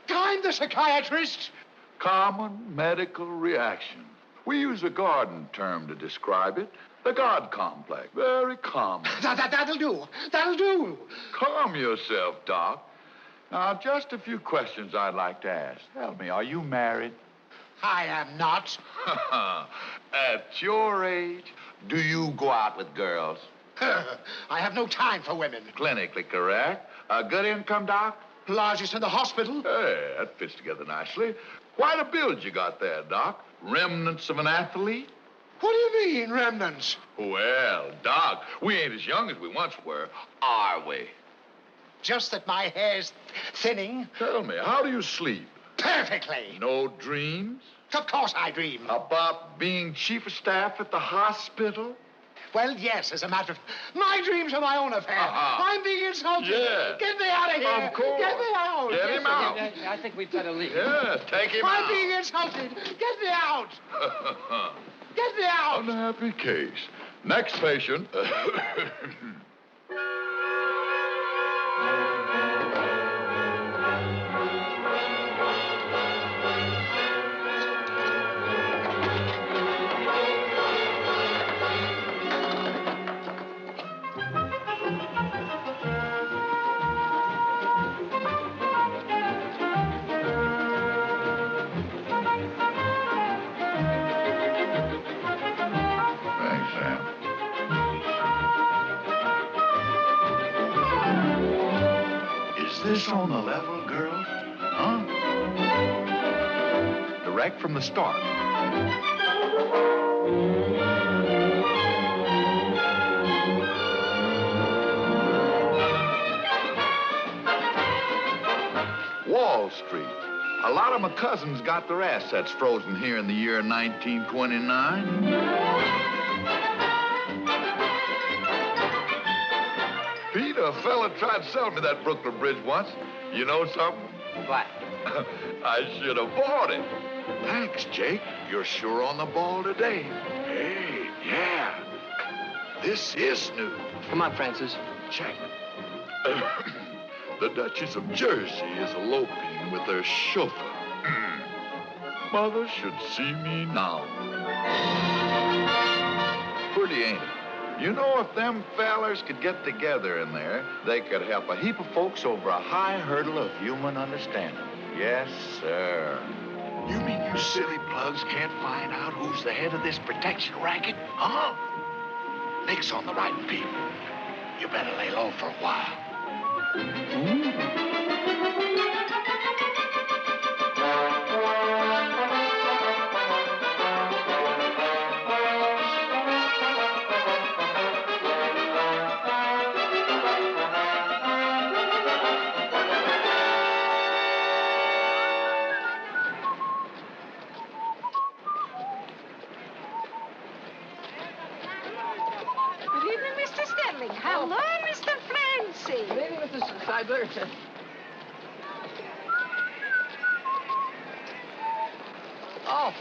I'm the psychiatrist. Common medical reaction. We use a garden term to describe it. The God complex. Very common. That'll do. That'll do. Calm yourself, Doc. Now, just a few questions I'd like to ask. Tell me, are you married? I am not. At your age, do you go out with girls? I have no time for women. Clinically correct. A good income, Doc? Largest in the hospital. Hey, that fits together nicely. Quite a build you got there, Doc. Remnants of an athlete? What do you mean, remnants? Well, Doc, we ain't as young as we once were, are we? Just that my hair's thinning. Tell me, how do you sleep? Perfectly. No dreams? Of course I dream. About being chief of staff at the hospital? Well, yes, as a matter of... My dreams are my own affair. I'm being insulted. Yeah. Get me out of here. Of course. Get me out. Get him out. I think we'd better leave. Yeah, take him I'm out. being insulted. Get me out. Get me out. Unhappy case. Next patient. This on the level, girls? Huh? Direct from the start. Wall Street. A lot of my cousins got their assets frozen here in the year 1929. Pete, a fella tried to sell me that Brooklyn Bridge once. You know something? What? I should have bought it. Thanks, Jake. You're sure on the ball today. Hey, yeah. This is new. Come on, Francis. Check. The Duchess of Jersey is eloping with her chauffeur. Mother should see me now. Pretty, ain't it? You know, if them fellers could get together in there, they could help a heap of folks over a high hurdle of human understanding. Yes, sir. You mean you silly plugs can't find out who's the head of this protection racket? Huh? Nick's on the right people. You better lay low for a while. Good evening, Mr. Stirling. Hello, Mr. Francie. Good evening, Mrs. Seidler. Oh,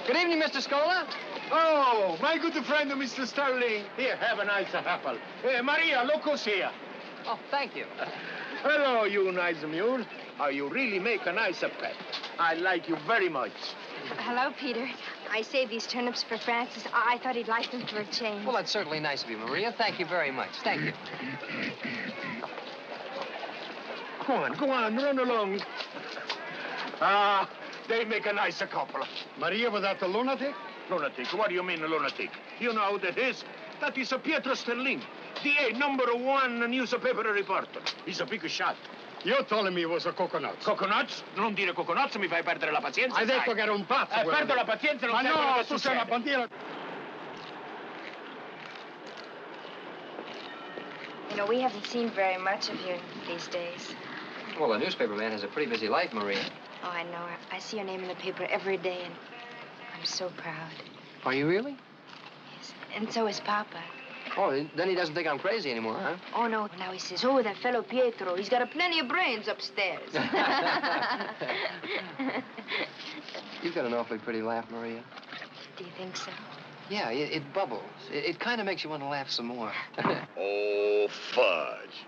good evening, Mr. Scola. Oh, my good friend, Mr. Stirling. Here, have a nice apple. Maria, look who's here. Oh, thank you. Hello, you nice mule. You really make a nice pet. I like you very much. Hello, Peter. I saved these turnips for Francis. I thought he'd like them for a change. Well, that's certainly nice of you, Maria. Thank you very much. Thank you. Go on, run along. They make a nice couple. Maria, was that a lunatic? Lunatic? What do you mean, a lunatic? You know who that is? That is a Peter Stirling, the #1 newspaper reporter. He's a big shot. Io told him he was a coconut. Coconuts? Non dire coconuts, mi fai perdere la pazienza. Hai detto che era un pazzo. Perdo la pazienza e non Ma sai quello no, che tu sei una succede. bandiera. You know, we haven't seen very much of you these days. Well, the newspaper man has a pretty busy life, Maria. Oh, I know. I see your name in the paper every day, and I'm so proud. Are you really? Yes. And so is Papa. Oh, then he doesn't think I'm crazy anymore, huh? Oh, no. Now he says, oh, that fellow Pietro, he's got a plenty of brains upstairs. You've got an awfully pretty laugh, Maria. Do you think so? Yeah, it bubbles. It kind of makes you want to laugh some more. Oh, fudge.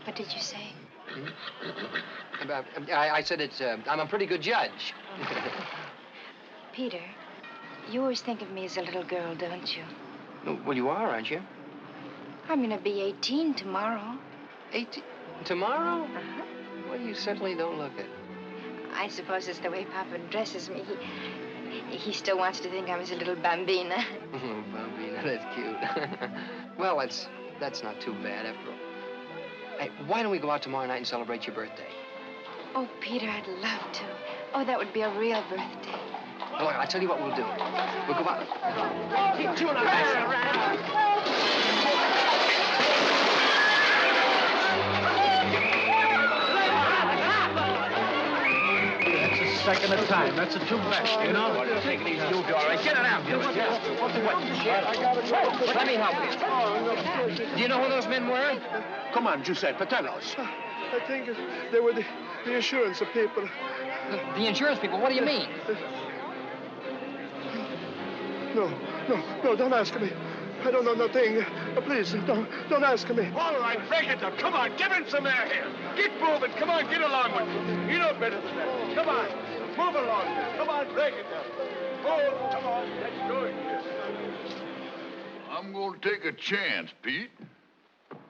What did you say? I said I'm a pretty good judge. Peter, you always think of me as a little girl, don't you? Well, you are, aren't you? I'm going to be 18 tomorrow. 18? Tomorrow? Uh-huh. Well, you certainly don't look it. I suppose it's the way Papa dresses me. He still wants to think I'm his little bambina. Oh, bambina, that's cute. Well, that's not too bad, after all. Hey, why don't we go out tomorrow night and celebrate your birthday? Oh, Peter, I'd love to. Oh, that would be a real birthday. Oh, I'll tell you what we'll do. We'll go out. Keep chewing on that. Second of time. That's a too much, you know? Take it easy. You'll be all right. Get it out. Let me help you. Do you know who those men were? Come on, Giuseppe, tell us. I think they were the insurance people. The insurance people? What do you mean? No, don't ask me. I don't know nothing. Please, don't ask me. All right, break it up. Come on, give him some air here. Get moving. Come on, get along with it. You know better than that. Come on, move along. Come on, break it up. Oh, come on, let's go here. I'm going to take a chance, Pete.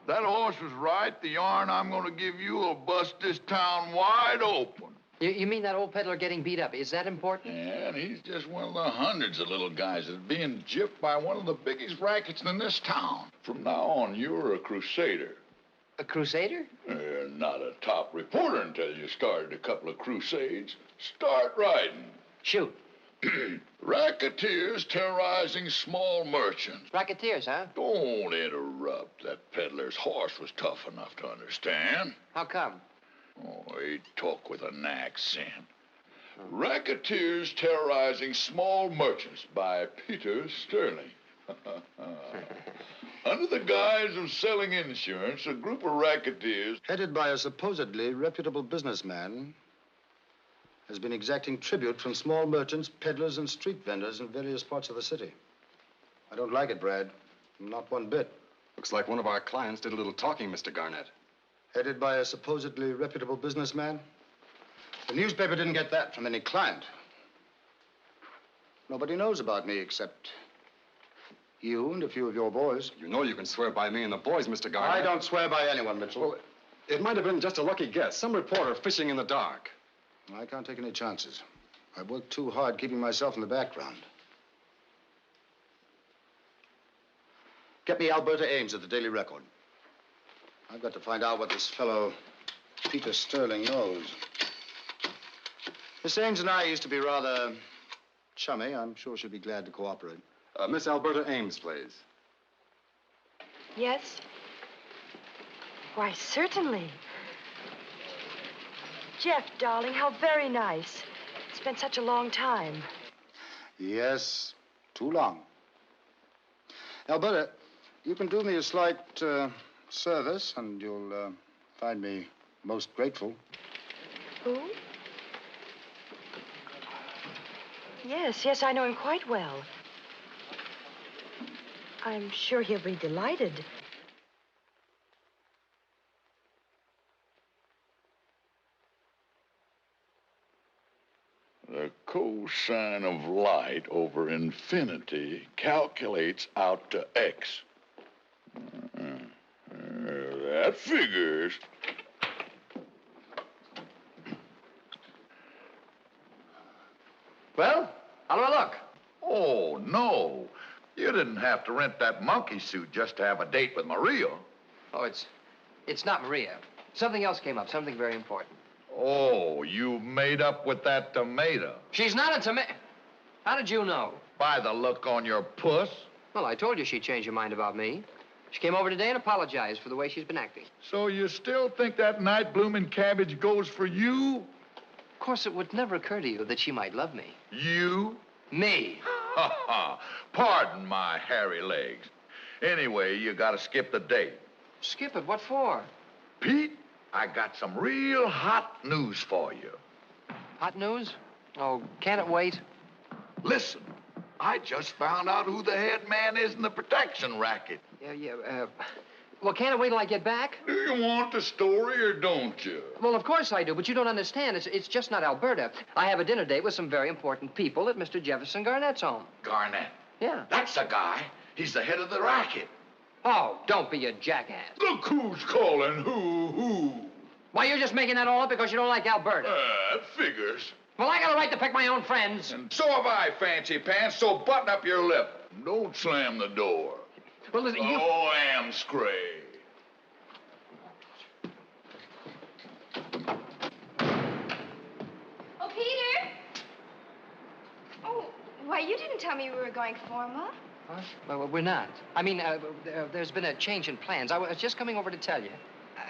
That horse was right. The yarn I'm going to give you will bust this town wide open. You mean that old peddler getting beat up? Is that important? Yeah, and he's just one of the hundreds of little guys that's being gypped by one of the biggest rackets in this town. From now on, you're a crusader. A crusader? You're not a top reporter until you started a couple of crusades. Start riding. Shoot. Racketeers terrorizing small merchants. Racketeers, huh? Don't interrupt. That peddler's horse was tough enough to understand. How come? Oh, he'd talk with an accent. Racketeers terrorizing small merchants by Peter Stirling. Under the guise of selling insurance, a group of racketeers, headed by a supposedly reputable businessman, has been exacting tribute from small merchants, peddlers, and street vendors in various parts of the city. I don't like it, Brad. Not one bit. Looks like one of our clients did a little talking, Mr. Garnett. Headed by a supposedly reputable businessman? The newspaper didn't get that from any client. Nobody knows about me except you and a few of your boys. You know you can swear by me and the boys, Mr. Garnett. I don't swear by anyone, Mitchell. Well, it might have been just a lucky guess. Some reporter fishing in the dark. I can't take any chances. I've worked too hard keeping myself in the background. Get me Alberta Ames at the Daily Record. I've got to find out what this fellow Peter Stirling knows. Miss Ames and I used to be rather chummy. I'm sure she'll be glad to cooperate. Miss Alberta Ames, please. Yes? Why, certainly. Jeff, darling, how very nice. It's been such a long time. Yes, too long. Alberta, you can do me a slight service, and you'll find me most grateful. Who? Yes, I know him quite well. I'm sure he'll be delighted. The cosine of light over infinity calculates out to x. That figures. Well, how do I look? Oh, no. You didn't have to rent that monkey suit just to have a date with Maria. Oh, it's not Maria. Something else came up, something very important. Oh, you made up with that tomato. She's not a tomato. How did you know? By the look on your puss. Well, I told you she'd change her mind about me. She came over today and apologized for the way she's been acting. So you still think that night blooming cabbage goes for you? Of course, it would never occur to you that she might love me. You? Me. Ha ha. Pardon my hairy legs. Anyway, you gotta skip the date. Skip it? What for? Pete, I got some real hot news for you. Hot news? Oh, can't it wait? Listen, I just found out who the head man is in the protection racket. Well, can't it wait till I get back? Do you want the story or don't you? Well, of course I do, but you don't understand. It's just not Alberta. I have a dinner date with some very important people at Mr. Jefferson Garnett's home. Garnett? Yeah. That's the guy. He's the head of the racket. Oh, don't be a jackass. Look who's calling who. Why, you're just making that all up because you don't like Alberta. That figures. Well, I got a right to pick my own friends. And so have I, Fancy Pants, so button up your lip. Don't slam the door. Well, listen, you... Oh, am scray. Oh, Peter! Oh, why, you didn't tell me we were going formal. Huh? Well, we're not. I mean, there's been a change in plans. I was just coming over to tell you.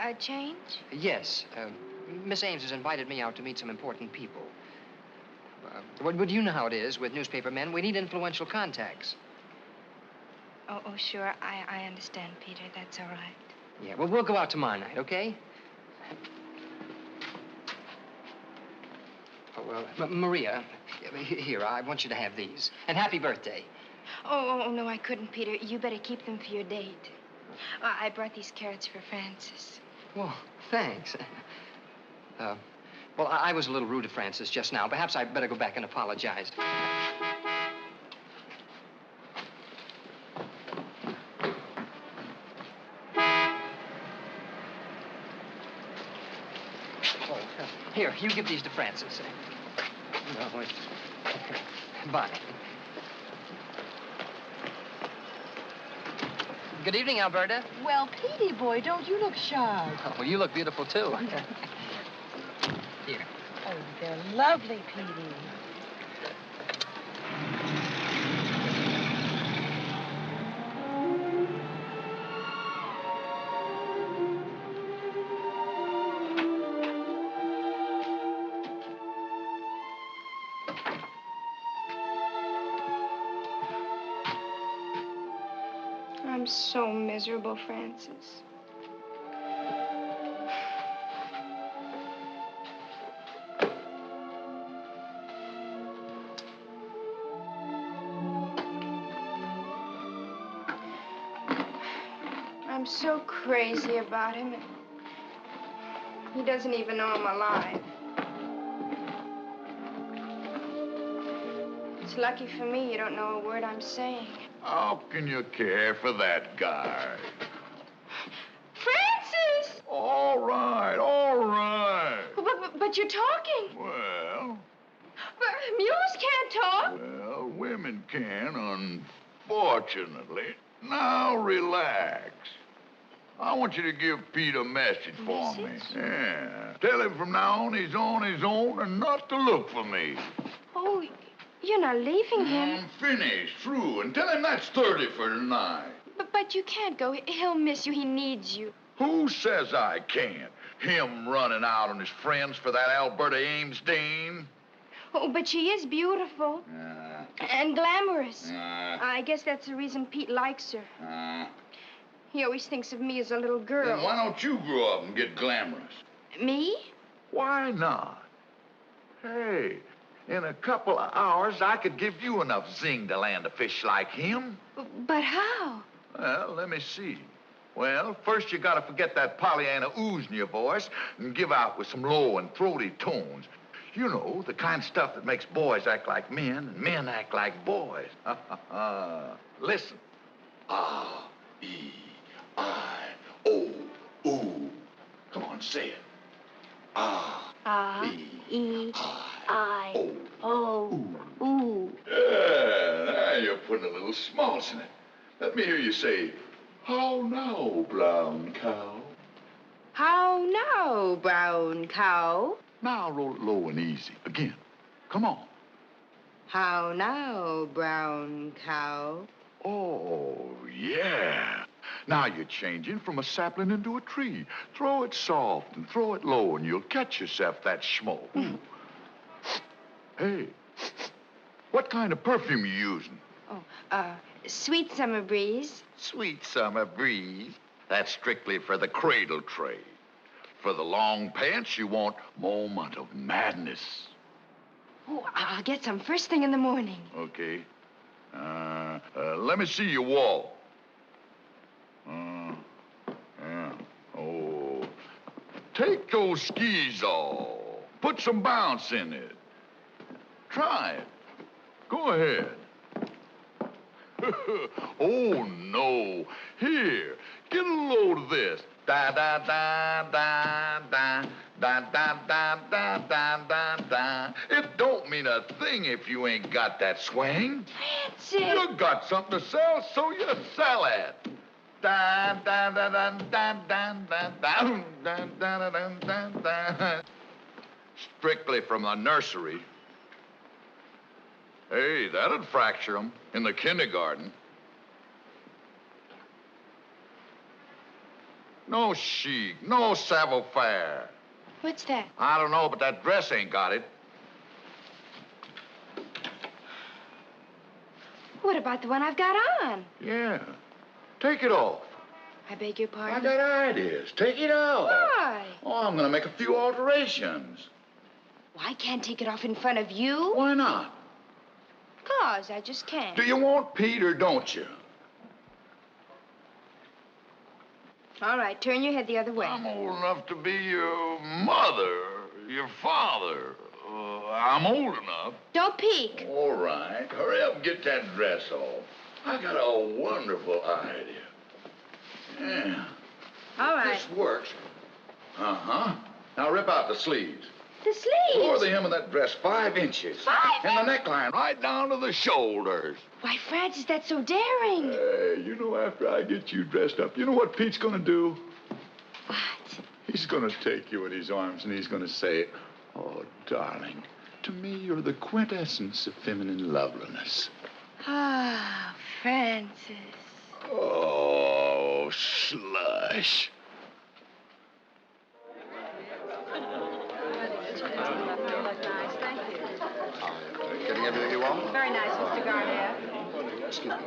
A change? Yes. Miss Ames has invited me out to meet some important people. Well, you know how it is with newspaper men. We need influential contacts. Oh, sure. I understand, Peter. That's all right. Yeah, well, we'll go out tomorrow night, okay? Oh, well, Maria, here, I want you to have these. And happy birthday. Oh, no, I couldn't, Peter. You better keep them for your date. I brought these carrots for Francis. Well, thanks. Well, I was a little rude to Francis just now. Perhaps I'd better go back and apologize. Here, you give these to Francis. No, it's... Bye. Good evening, Alberta. Well, Petey boy, don't you look sharp? Oh, well, you look beautiful, too. Here. Oh, they're lovely, Petey. I'm so miserable, Francis. I'm so crazy about him. He doesn't even know I'm alive. It's lucky for me you don't know a word I'm saying. How can you care for that guy? Francis! All right, all right. But you're talking. Well... But mules can't talk. Well, women can, unfortunately. Now, relax. I want you to give Pete a message for me. Yeah. Tell him from now on he's on his own and not to look for me. Oh, you're not leaving him. I'm finished, through, and tell him that's 30 for tonight. But you can't go. He'll miss you. He needs you. Who says I can't? Him running out on his friends for that Alberta Ames dame? Oh, but she is beautiful. And glamorous. I guess that's the reason Pete likes her. He always thinks of me as a little girl. Then why don't you grow up and get glamorous? Me? Why not? Hey, in a couple of hours, I could give you enough zing to land a fish like him. But how? Well, let me see. Well, first you gotta forget that Pollyanna ooze in your voice and give out with some low and throaty tones. You know, the kind of stuff that makes boys act like men and men act like boys. Listen. R-E-I-O-U. Come on, say it. R-E-I-O-U. Yeah, now you're putting a little smalls in it. Let me hear you say, How now, brown cow? How now, brown cow? Now roll it low and easy. Again. Come on. How now, brown cow? Oh, yeah. Now you're changing from a sapling into a tree. Throw it soft and throw it low, and you'll catch yourself that schmo. Hey, what kind of perfume you using? Sweet summer breeze. Sweet summer breeze. That's strictly for the cradle trade. For the long pants, you want moment of madness. Oh, I'll get some first thing in the morning. Okay. Let me see your wall. Yeah. Oh. Take those skis off. Put some bounce in it. Try it. Go ahead. Oh, no. Here, get a load of this. Da da da da da da da da da da da da. It don't mean a thing if you ain't got that swing. Francis! You got something to sell, so you sell it. Da da da da da da da da da da da da da. Strictly from the nursery. Hey, that'd fracture 'em in the kindergarten. No chic, no savoir-faire. What's that? I don't know, but that dress ain't got it. What about the one I've got on? Yeah. Take it off. I beg your pardon? I got ideas. Take it off. Why? Oh, I'm gonna make a few alterations. Well, I can't take it off in front of you. Why not? 'Cause I just can't. Do you want Pete or don't you? All right, turn your head the other way. I'm old enough to be your mother, your father. I'm old enough. Don't peek. All right. Hurry up and get that dress off. I got a wonderful idea. Yeah. All right. This works. Uh-huh. Now rip out the sleeves. The sleeves? Lower the hem of that dress 5 inches. 5 And the neckline right down to the shoulders. Why, Francis, that's so daring. Hey, you know, after I get you dressed up, you know what Pete's gonna do? What? He's gonna take you in his arms and he's gonna say, "Oh, darling, to me you're the quintessence of feminine loveliness." Ah, Francis. Oh, slush. Getting everything you want? Very nice, Mr. Garnett. Excuse me.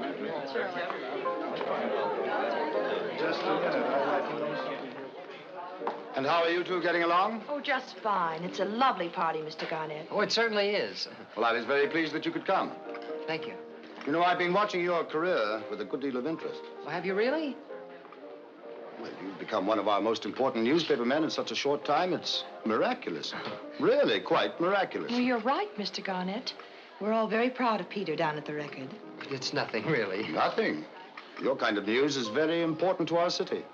Just a minute. And how are you two getting along? Oh, just fine. It's a lovely party, Mr. Garnett. Oh, it certainly is. Well, I was very pleased that you could come. Thank you. You know, I've been watching your career with a good deal of interest. Well, have you really? Well, you've become one of our most important newspaper men in such a short time. It's miraculous. Really, quite miraculous. Well, you're right, Mr. Garnett. We're all very proud of Peter down at the Record. It's nothing, really. Nothing. Your kind of news is very important to our city.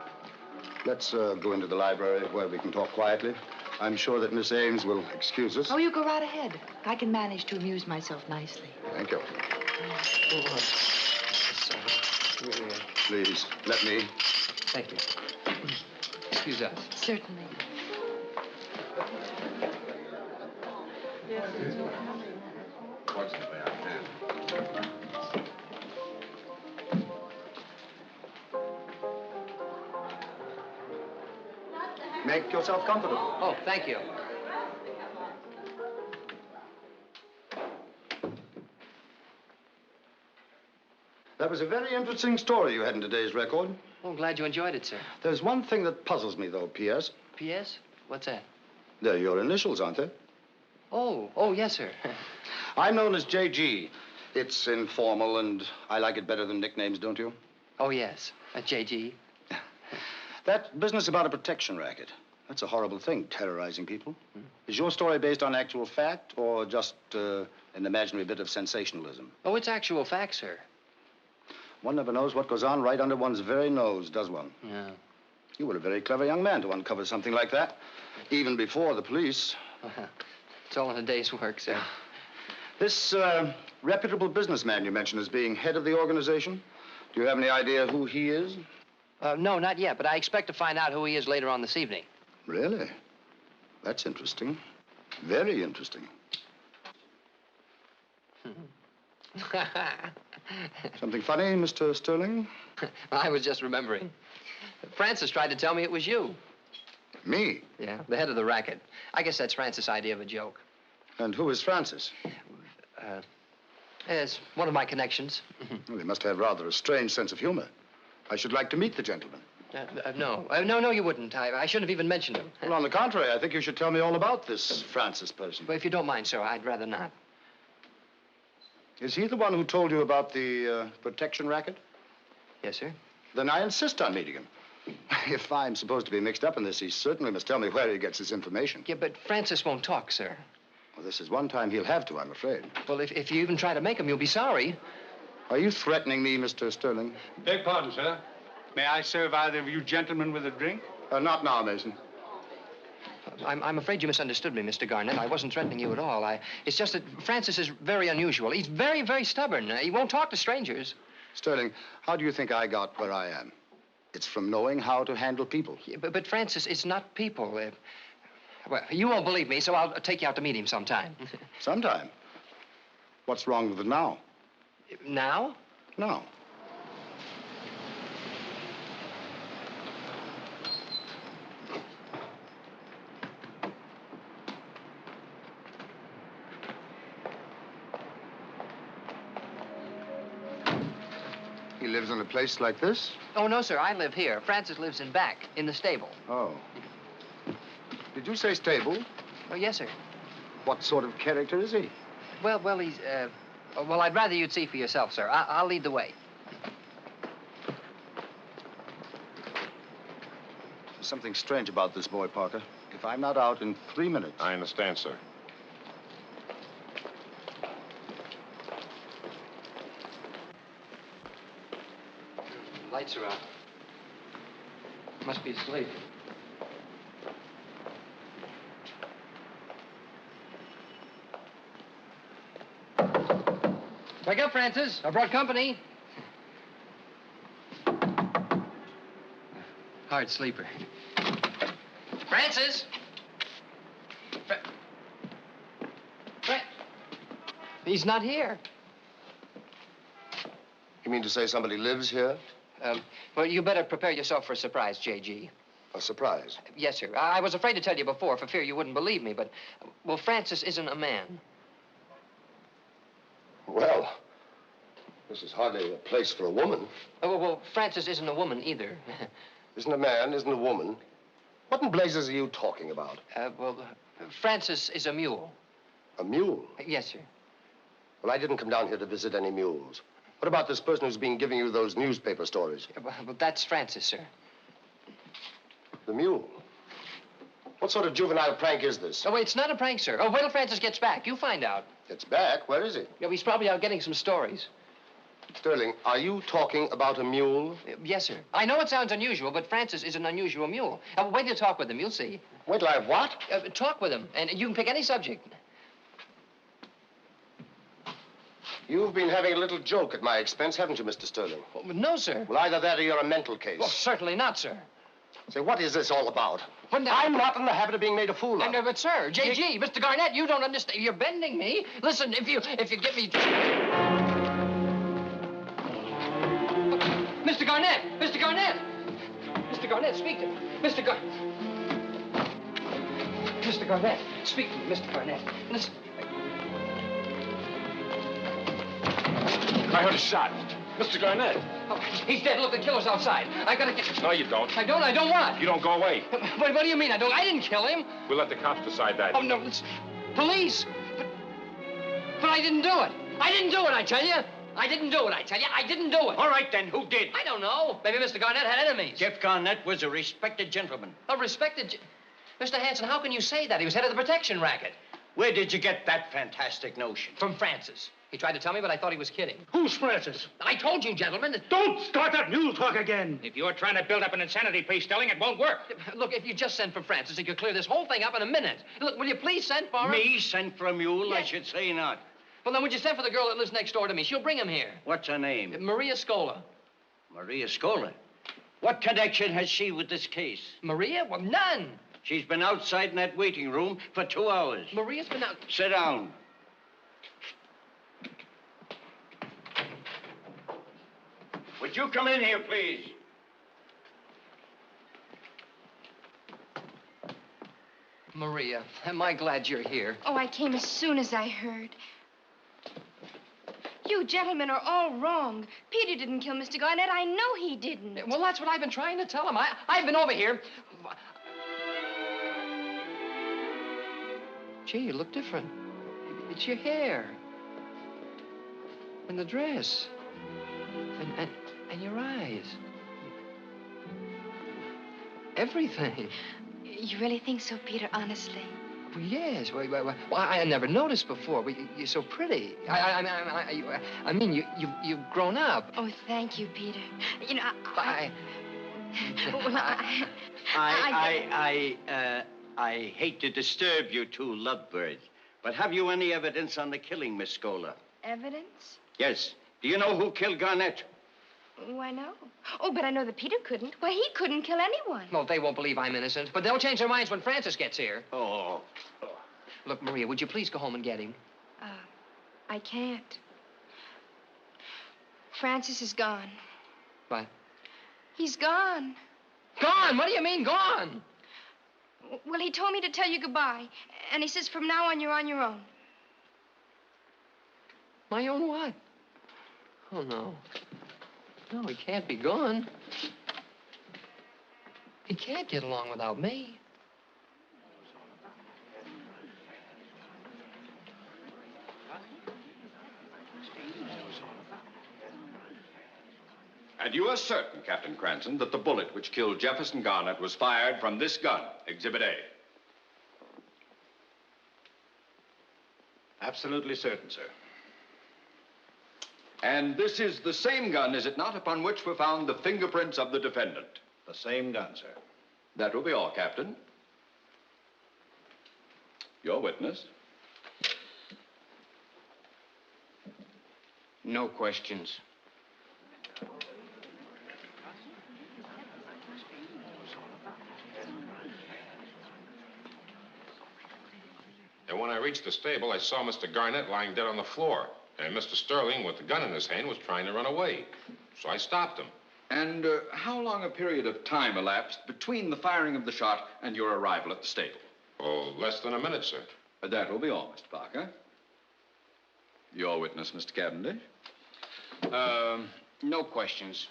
Let's go into the library where we can talk quietly. I'm sure that Miss Ames will excuse us. Oh, you go right ahead. I can manage to amuse myself nicely. Thank you. Really, Please, let me. thank you. Excuse us. Certainly. Fortunately, I can. Make yourself comfortable. Oh, thank you. That was a very interesting story you had in today's record. Oh, I'm glad you enjoyed it, sir. There's one thing that puzzles me, though, P.S. P.S.? What's that? They're your initials, aren't they? Oh, yes, sir. I'm known as J.G. It's informal, and I like it better than nicknames, don't you? Oh, yes. J.G. That business about a protection racket, that's a horrible thing, terrorizing people. Is your story based on actual fact or just an imaginary bit of sensationalism? Oh, it's actual fact, sir. One never knows what goes on right under one's very nose, does one? Yeah. You were a very clever young man to uncover something like that, even before the police. It's all in a day's work, sir. This reputable businessman you mentioned as being head of the organization, do you have any idea who he is? No, not yet, but I expect to find out who he is later on this evening. Really? That's interesting. Very interesting. Something funny, Mr. Stirling? I was just remembering. Francis tried to tell me it was you. Me? Yeah, the head of the racket. I guess that's Francis' idea of a joke. And who is Francis? It's one of my connections. Well, he must have rather a strange sense of humor. I should like to meet the gentleman. No, you wouldn't. I shouldn't have even mentioned him. Well, on the contrary, I think you should tell me all about this Francis person. Well, if you don't mind, sir, I'd rather not. Is he the one who told you about the protection racket? Yes, sir. Then I insist on meeting him. If I'm supposed to be mixed up in this, he certainly must tell me where he gets his information. Yeah, but Francis won't talk, sir. Well, this is one time he'll have to, I'm afraid. Well, if you even try to make him, you'll be sorry. Are you threatening me, Mr. Stirling? Beg pardon, sir. May I serve either of you gentlemen with a drink? Not now, Mason. I'm afraid you misunderstood me, Mr. Garnett. I wasn't threatening you at all. It's just that Francis is very unusual. He's very, very stubborn. He won't talk to strangers. Sterling, how do you think I got where I am? It's from knowing how to handle people. Yeah, but Francis, it's not people. Well, you won't believe me, so I'll take you out to meet him sometime. Sometime? What's wrong with it now? Now? No. He lives in a place like this? Oh, no, sir. I live here. Francis lives in back, in the stable. Oh. Did you say stable? Oh, yes, sir. What sort of character is he? Well, he's, well, I'd rather you'd see for yourself, sir. I'll lead the way. There's something strange about this boy, Parker. If I'm not out in 3 minutes... I understand, sir. Lights are out. Must be asleep. Wake up, Francis. I brought company. Hard sleeper. Francis! He's not here. You mean to say somebody lives here? Well, you better prepare yourself for a surprise, J.G. A surprise? Yes, sir. I was afraid to tell you before for fear you wouldn't believe me, but, well, Francis isn't a man. Well, this is hardly a place for a woman. Oh, well, Francis isn't a woman either. Isn't a man, isn't a woman. What in blazes are you talking about? Francis is a mule. A mule? Yes, sir. Well, I didn't come down here to visit any mules. What about this person who's been giving you those newspaper stories? Well, that's Francis, sir. The mule? What sort of juvenile prank is this? Oh, it's not a prank, sir. Oh, wait till Francis gets back. You find out. Gets back? Where is he? Yeah, he's probably out getting some stories. Sterling, are you talking about a mule? Yes, sir. I know it sounds unusual, but Francis is an unusual mule. Wait till you talk with him. You'll see. Wait till I what? Talk with him, and you can pick any subject. You've been having a little joke at my expense, haven't you, Mr. Stirling? Well, no, sir. Well, either that or you're a mental case. Well, certainly not, sir. Say, what is this all about? Well, now, I'm not in the habit of being made a fool of. But, sir, J.G., Mr. Garnett, you don't understand. You're bending me. Listen, if you get me... Mr. Garnett! Mr. Garnett! Mr. Garnett, speak to me. Mr. Garnett, speak to me, Mr. Garnett. Listen. I heard a shot. Mr. Garnett. Oh, he's dead. Look, the killer's outside. I gotta get... No, you don't. I don't what? You don't go away. What do you mean? I didn't kill him. We'll let the cops decide that. Oh, no, it's police. But I didn't do it. I didn't do it, I tell you. I didn't do it, I tell you. I didn't do it. All right, then, who did? I don't know. Maybe Mr. Garnett had enemies. Jeff Garnett was a respected gentleman. A respected... Mr. Hanson, how can you say that? He was head of the protection racket. Where did you get that fantastic notion? From Francis. He tried to tell me, but I thought he was kidding. Who's Francis? I told you, gentlemen. Don't start that mule talk again. If you're trying to build up an insanity plea, Stirling, it won't work. Look, if you just send for Francis, he could clear this whole thing up in a minute. Look, will you please send for him? Me send for a mule? Yes. I should say not. Well, then would you send for the girl that lives next door to me? She'll bring him here. What's her name? Maria Scola. Maria Scola? What connection has she with this case? Maria? Well, none. She's been outside in that waiting room for 2 hours. Maria's been out. Sit down. Would you come in here, please? Maria, am I glad you're here? Oh, I came as soon as I heard. You gentlemen are all wrong. Peter didn't kill Mr. Garnett. I know he didn't. Well, that's what I've been trying to tell him. I've been over here. Gee, you look different. It's your hair. And the dress. And your eyes. Everything. You really think so, Peter, honestly? Well, yes. Well, I never noticed before. But you're so pretty. I mean, you've grown up. Oh, thank you, Peter. You know, I hate to disturb you two lovebirds, but have you any evidence on the killing, Miss Scholar? Evidence? Yes. Do you know who killed Garnett? Why, no. Oh, but I know that Peter couldn't. Well, he couldn't kill anyone. Well, they won't believe I'm innocent, but they'll change their minds when Francis gets here. Oh. Look, Maria, would you please go home and get him? I can't. Francis is gone. What? He's gone. Gone? What do you mean, gone? Well, he told me to tell you goodbye. And he says from now on, you're on your own. My own what? Oh, no. No, he can't be gone. He can't get along without me. And you are certain, Captain Cranston, that the bullet which killed Jefferson Garnett was fired from this gun, Exhibit A? Absolutely certain, sir. And this is the same gun, is it not, upon which were found the fingerprints of the defendant? The same gun, sir. That will be all, Captain. Your witness. No questions. And when I reached the stable, I saw Mr. Garnett lying dead on the floor. And Mr. Stirling, with the gun in his hand, was trying to run away. So I stopped him. And how long a period of time elapsed between the firing of the shot and your arrival at the stable? Oh, less than a minute, sir. That will be all, Mr. Parker. Your witness, Mr. Cavendish. No questions.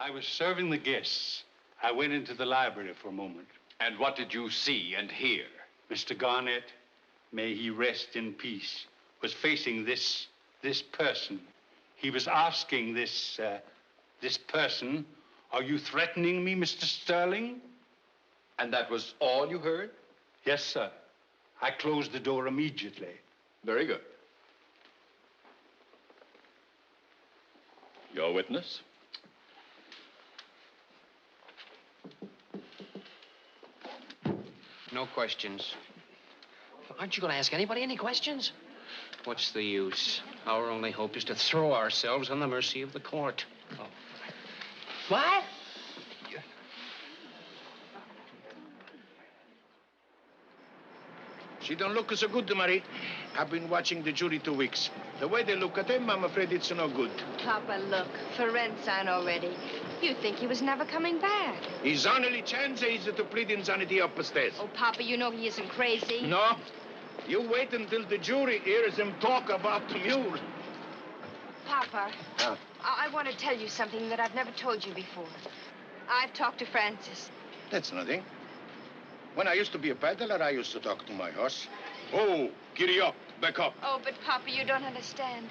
I was serving the guests. I went into the library for a moment. And what did you see and hear? Mr. Garnett, may he rest in peace, was facing this person. He was asking this person, are you threatening me, Mr. Stirling? And that was all you heard? Yes, sir. I closed the door immediately. Very good. Your witness? No questions. Aren't you going to ask anybody any questions? What's the use? Our only hope is to throw ourselves on the mercy of the court. Oh. What? She don't look so good, Marie. I've been watching the jury 2 weeks. The way they look at him, I'm afraid it's no good. Papa, look. Ferenc on already. You'd think he was never coming back. His only chance is to plead insanity upstairs. Oh, Papa, you know he isn't crazy. No. You wait until the jury hears him talk about the mule. Papa, I want to tell you something that I've never told you before. I've talked to Francis. That's nothing. When I used to be a peddler, I used to talk to my horse. Oh, giddy up, back up. Oh, but Papa, you don't understand.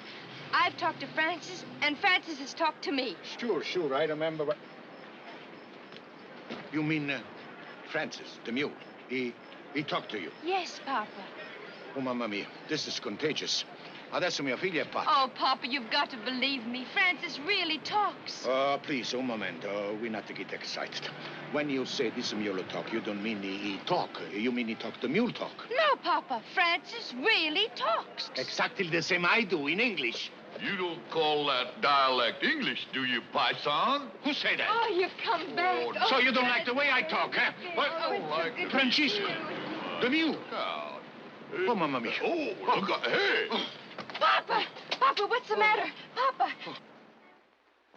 I've talked to Francis, and Francis has talked to me. Sure, I remember what... You mean Francis, the mule? He talked to you? Yes, Papa. Oh, Mamma mia, this is contagious. Adesso mio figlio è pazzo. Oh, Papa, you've got to believe me. Francis really talks. Please, un momento. We not to get excited. When you say this mule talk, you don't mean he talk. You mean he talk the mule talk. No, Papa. Francis really talks. Exactly the same I do in English. You don't call that dialect English, do you, Paisan? Who say that? Oh, you've come back. Oh, So you don't like the way I talk, huh? What? like Francisco, the mule. Oh, mamma mia. Oh, look at... Hey! Papa! Papa, what's the matter? Papa!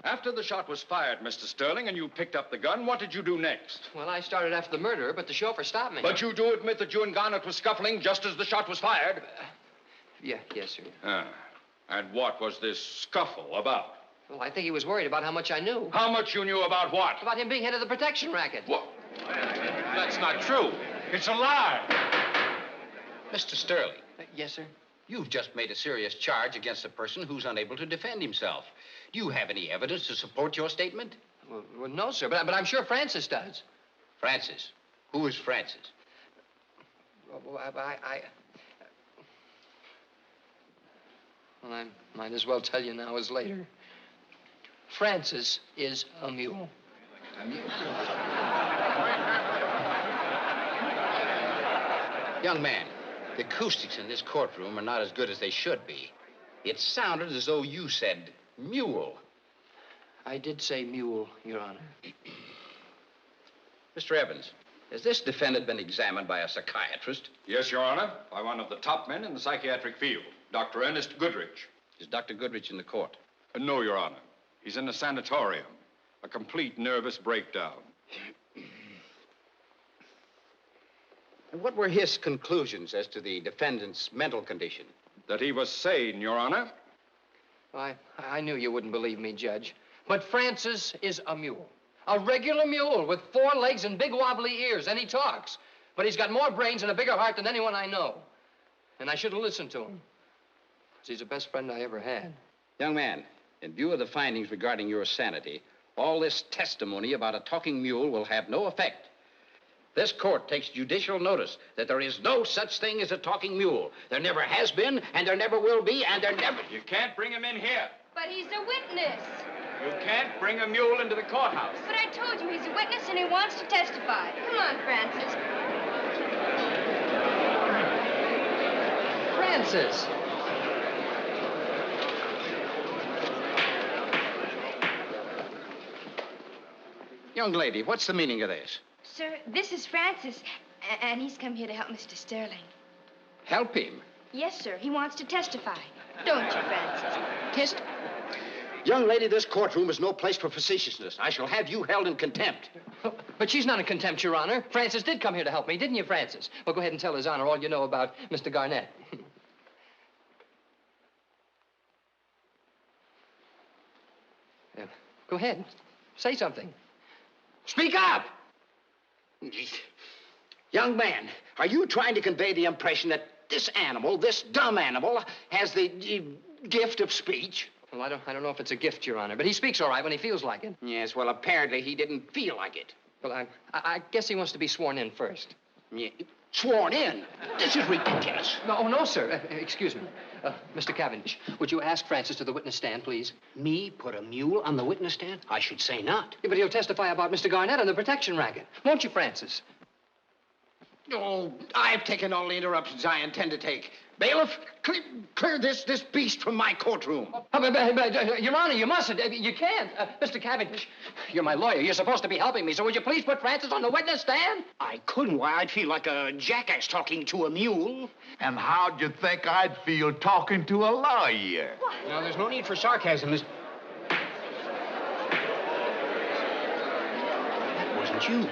After the shot was fired, Mr. Stirling, and you picked up the gun, what did you do next? Well, I started after the murderer, but the chauffeur stopped me. But you do admit that you and Garnett were scuffling just as the shot was fired? Yes, sir. And what was this scuffle about? Well, I think he was worried about how much I knew. How much you knew about what? About him being head of the protection racket. What? That's not true. It's a lie. Mr. Stirling. Yes, sir? You've just made a serious charge against a person who's unable to defend himself. Do you have any evidence to support your statement? Well, no, sir, but I'm sure Francis does. Francis? Who is Francis? Well, I might as well tell you now as later. Francis is a mule. A mule? Young man, the acoustics in this courtroom are not as good as they should be. It sounded as though you said mule. I did say mule, Your Honor. Mr. Evans, has this defendant been examined by a psychiatrist? Yes, Your Honor, by one of the top men in the psychiatric field, Dr. Ernest Goodrich. Is Dr. Goodrich in the court? No, Your Honor. He's in a sanatorium. A complete nervous breakdown. And what were his conclusions as to the defendant's mental condition? That he was sane, Your Honor. I knew you wouldn't believe me, Judge. But Francis is a mule. A regular mule with 4 legs and big wobbly ears, and he talks. But he's got more brains and a bigger heart than anyone I know. And I should have listened to him. Because he's the best friend I ever had. Young man, in view of the findings regarding your sanity, all this testimony about a talking mule will have no effect. This court takes judicial notice that there is no such thing as a talking mule. There never has been, and there never will be, and there never... You can't bring him in here. But he's a witness. You can't bring a mule into the courthouse. But I told you he's a witness and he wants to testify. Come on, Francis. Francis! Young lady, what's the meaning of this? Sir, this is Francis, and he's come here to help Mr. Stirling. Help him? Yes, sir. He wants to testify. Don't you, Francis? Young lady, this courtroom is no place for facetiousness. I shall have you held in contempt. But she's not in contempt, Your Honor. Francis did come here to help me, didn't you, Francis? Well, go ahead and tell His Honor all you know about Mr. Garnett. Go ahead. Say something. Speak up! Young man, are you trying to convey the impression that this animal, this dumb animal, has the gift of speech? Well, I don't know if it's a gift, Your Honor, but he speaks all right when he feels like it. Yes, well, apparently he didn't feel like it. Well, I guess he wants to be sworn in first. Yeah. Sworn in? This is ridiculous. No, sir. Excuse me. Mr. Cavendish, would you ask Francis to the witness stand, please? Me put a mule on the witness stand? I should say not. Yeah, but he'll testify about Mr. Garnett and the protection racket. Won't you, Francis? Oh, I've taken all the interruptions I intend to take. Bailiff, clear this beast from my courtroom. Your Honor, you mustn't. You can't. Mr. Cavendish, you're my lawyer. You're supposed to be helping me, so would you please put Francis on the witness stand? I couldn't. Why, I'd feel like a jackass talking to a mule. And how'd you think I'd feel talking to a lawyer? No, there's no need for sarcasm. That wasn't you.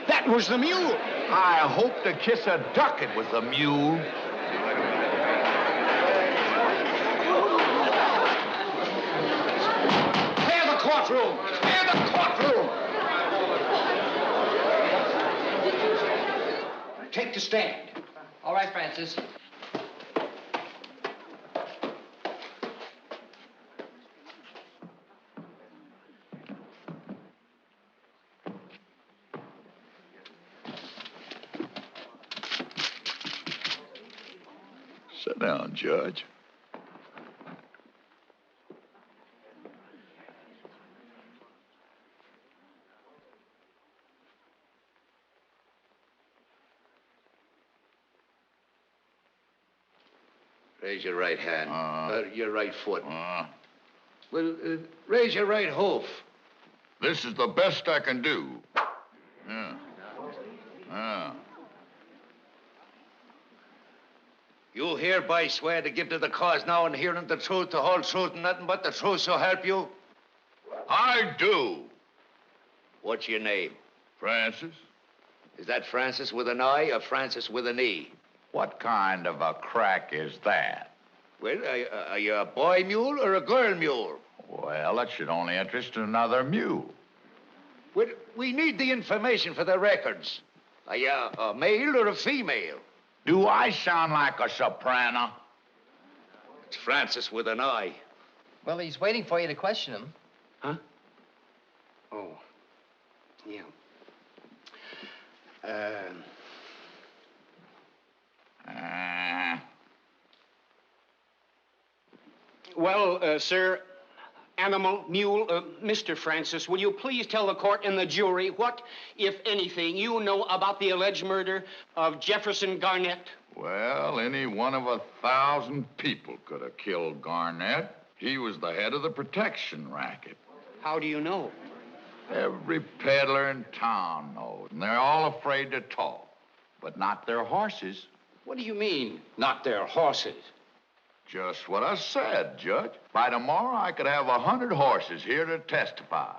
That was the mule. I hope to kiss a duck it was the mule. Clear the courtroom! Clear the courtroom! Take the stand. All right, Francis. Sit down, Judge. Raise your right hand. Your right foot. Well, raise your right hoof. This is the best I can do. Yeah. You hereby swear to give to the cause now and hearing the truth, the whole truth, and nothing but the truth, so help you? I do. What's your name? Francis. Is that Francis with an I or Francis with an E? What kind of a crack is that? Well, are you a boy mule or a girl mule? Well, that should only interest another mule. Well, we need the information for the records. Are you a male or a female? Do I sound like a soprano? It's Francis with an I. Well, he's waiting for you to question him. Huh? Oh. Yeah. Well, sir, animal, mule, Mr. Francis, will you please tell the court and the jury what, if anything, you know about the alleged murder of Jefferson Garnett? Well, any one of 1,000 people could have killed Garnett. He was the head of the protection racket. How do you know? Every peddler in town knows, and they're all afraid to talk, but not their horses. What do you mean, not their horses? Just what I said, Judge. By tomorrow, I could have 100 horses here to testify.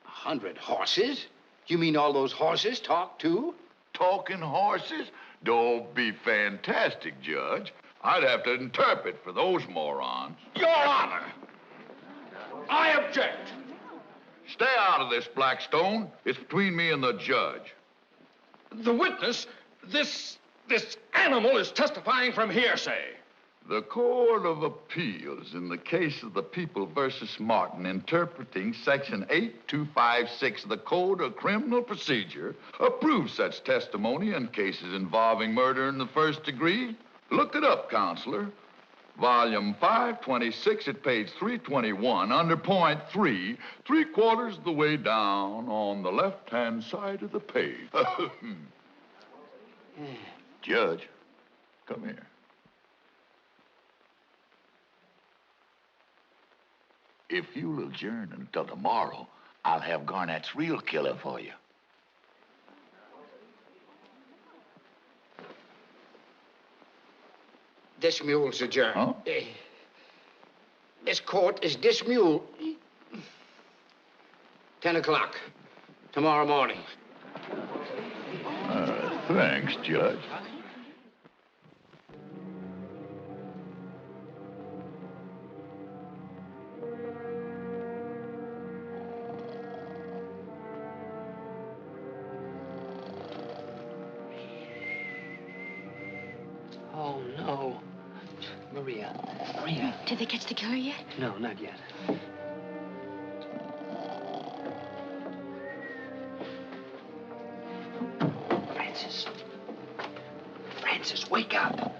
100 horses? You mean all those horses talk, too? Talking horses? Don't be fantastic, Judge. I'd have to interpret for those morons. Your Honor, I object. Stay out of this, Blackstone. It's between me and the judge. The witness, this animal is testifying from hearsay. The Court of Appeals, in the case of the People versus Martin, interpreting Section 8256 of the Code of Criminal Procedure, approves such testimony in cases involving murder in the first degree. Look it up, Counselor. Volume 526 at page 321, under point 3, 3/4 of the way down on the left-hand side of the page. Judge, come here. If you'll adjourn until tomorrow, I'll have Garnett's real killer for you. This mule's adjourned. Huh? This court is this mule. 10 o'clock tomorrow morning. Thanks, Judge. Oh, no. Maria. Did they catch the killer yet? No, not yet. Francis, wake up.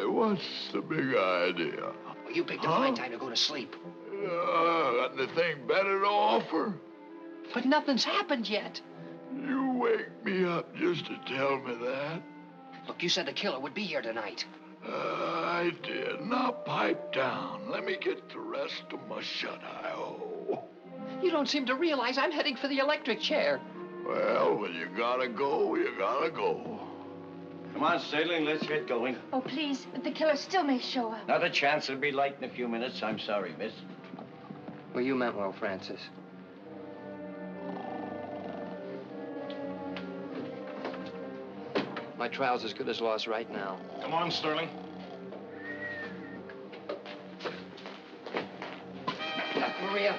What's the big idea? You picked a fine time to go to sleep. Got anything better to offer? But nothing's happened yet. You wake me up just to tell me that? Look, you said the killer would be here tonight. I did. Now pipe down. Let me get the rest of my shut-eye. You don't seem to realize I'm heading for the electric chair. Well, when you gotta go, you gotta go. Come on, Stirling, let's get going. Oh, please, but the killer still may show up. Not a chance. It'll be light in a few minutes. I'm sorry, miss. Well, you meant well, Francis. My trial's as good as lost right now. Come on, Stirling. Maria.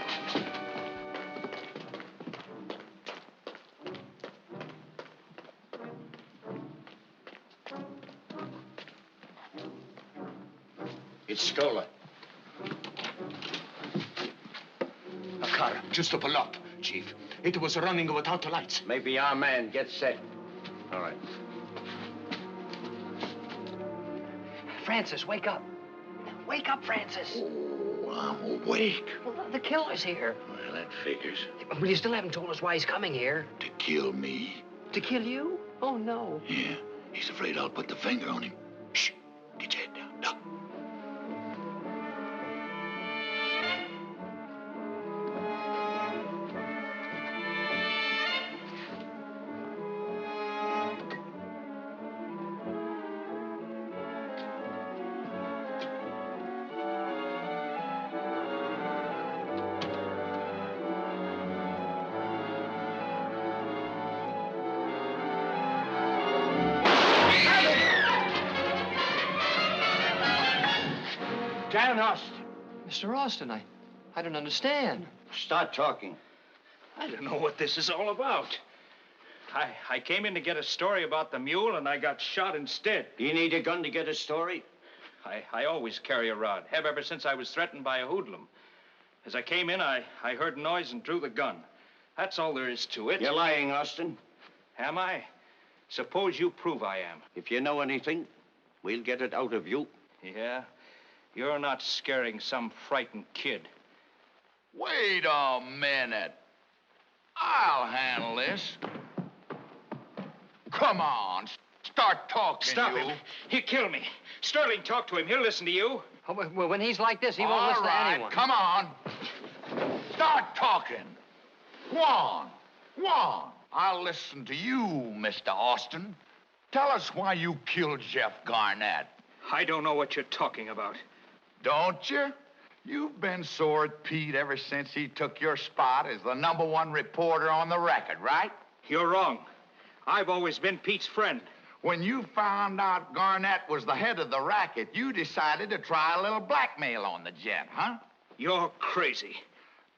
It's stolen. A car just to pull up, Chief. It was running without the lights. Maybe our man. Get set. All right. Francis, wake up. Wake up, Francis. Oh, I'm awake. Well, the killer's here. Well, that figures. But you still haven't told us why he's coming here. To kill me. To kill you? Oh, no. Yeah. He's afraid I'll put the finger on him. Shh. Get your head down. Now. Dan Austin. Mr. Austin, I don't understand. Start talking. I don't know what this is all about. I came in to get a story about the mule, and I got shot instead. You need a gun to get a story? I always carry a rod. Have ever since I was threatened by a hoodlum. As I came in, I heard noise and drew the gun. That's all there is to it. You're lying, Austin. Am I? Suppose you prove I am. If you know anything, we'll get it out of you. Yeah? You're not scaring some frightened kid. Wait a minute. I'll handle this. Come on, start talking, Stop you. him. He'll kill me. Stirling, talk to him. He'll listen to you. Oh, well, when he's like this, he won't listen to anyone. Come on. Start talking. Go on. Go on. I'll listen to you, Mr. Austin. Tell us why you killed Jeff Garnett. I don't know what you're talking about. Don't you? You've been sore at Pete ever since he took your spot as the #1 reporter on the record, right? You're wrong. I've always been Pete's friend. When you found out Garnett was the head of the racket, you decided to try a little blackmail on the gent, huh? You're crazy.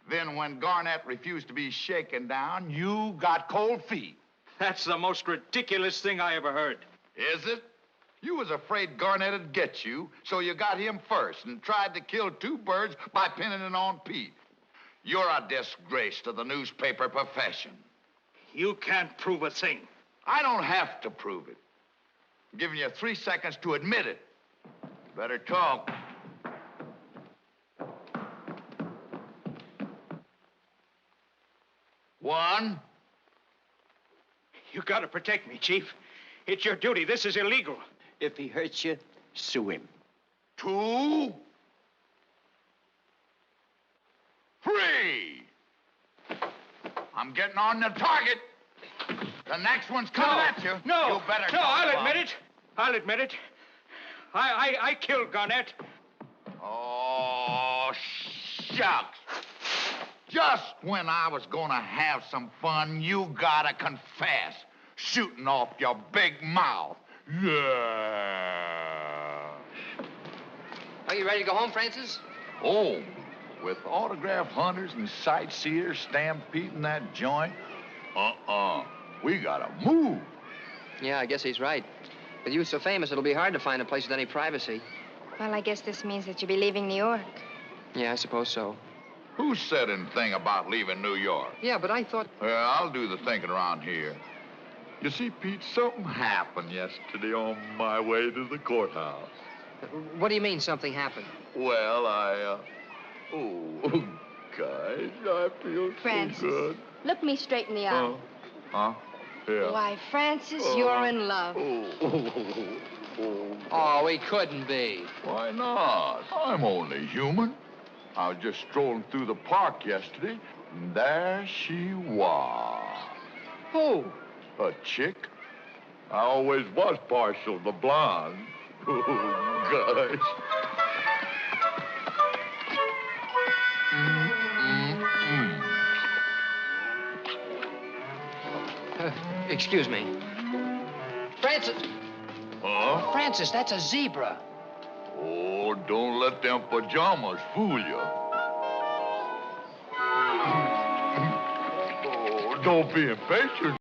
Then when Garnett refused to be shaken down, you got cold feet. That's the most ridiculous thing I ever heard. Is it? You was afraid Garnett'd get you, so you got him first and tried to kill 2 birds by pinning it on Pete. You're a disgrace to the newspaper profession. You can't prove a thing. I don't have to prove it. I'm giving you 3 seconds to admit it. Better talk. One. You gotta protect me, Chief. It's your duty. This is illegal. If he hurts you, sue him. 2. 3. I'm getting on the target. The next one's coming at you. No, You better no, talk, I'll Bob. admit it. I'll admit it. I killed Garnett. Oh, shucks. Just when I was gonna have some fun, you gotta confess. Shooting off your big mouth. Yeah. Are you ready to go home, Francis? Oh, with autograph hunters and sightseers stampeding that joint? We gotta move. Yeah, I guess he's right. With you so famous, it'll be hard to find a place with any privacy. Well, I guess this means that you'll be leaving New York. Yeah, I suppose so. Who said anything about leaving New York? Yeah, but I thought... Well, I'll do the thinking around here. You see, Pete, something happened yesterday on my way to the courthouse. What do you mean, something happened? Well, oh, guys, I feel Francis, so good. look me straight in the eye. Huh? Yeah. Why, Francis, you're in love. Oh, we couldn't be. Why not? I'm only human. I was just strolling through the park yesterday, and there she was. Who? A chick. I always was partial to blonde. Oh, gosh. Excuse me. Francis! Huh? Francis, that's a zebra. Oh, don't let them pajamas fool you. Oh, don't be impatient.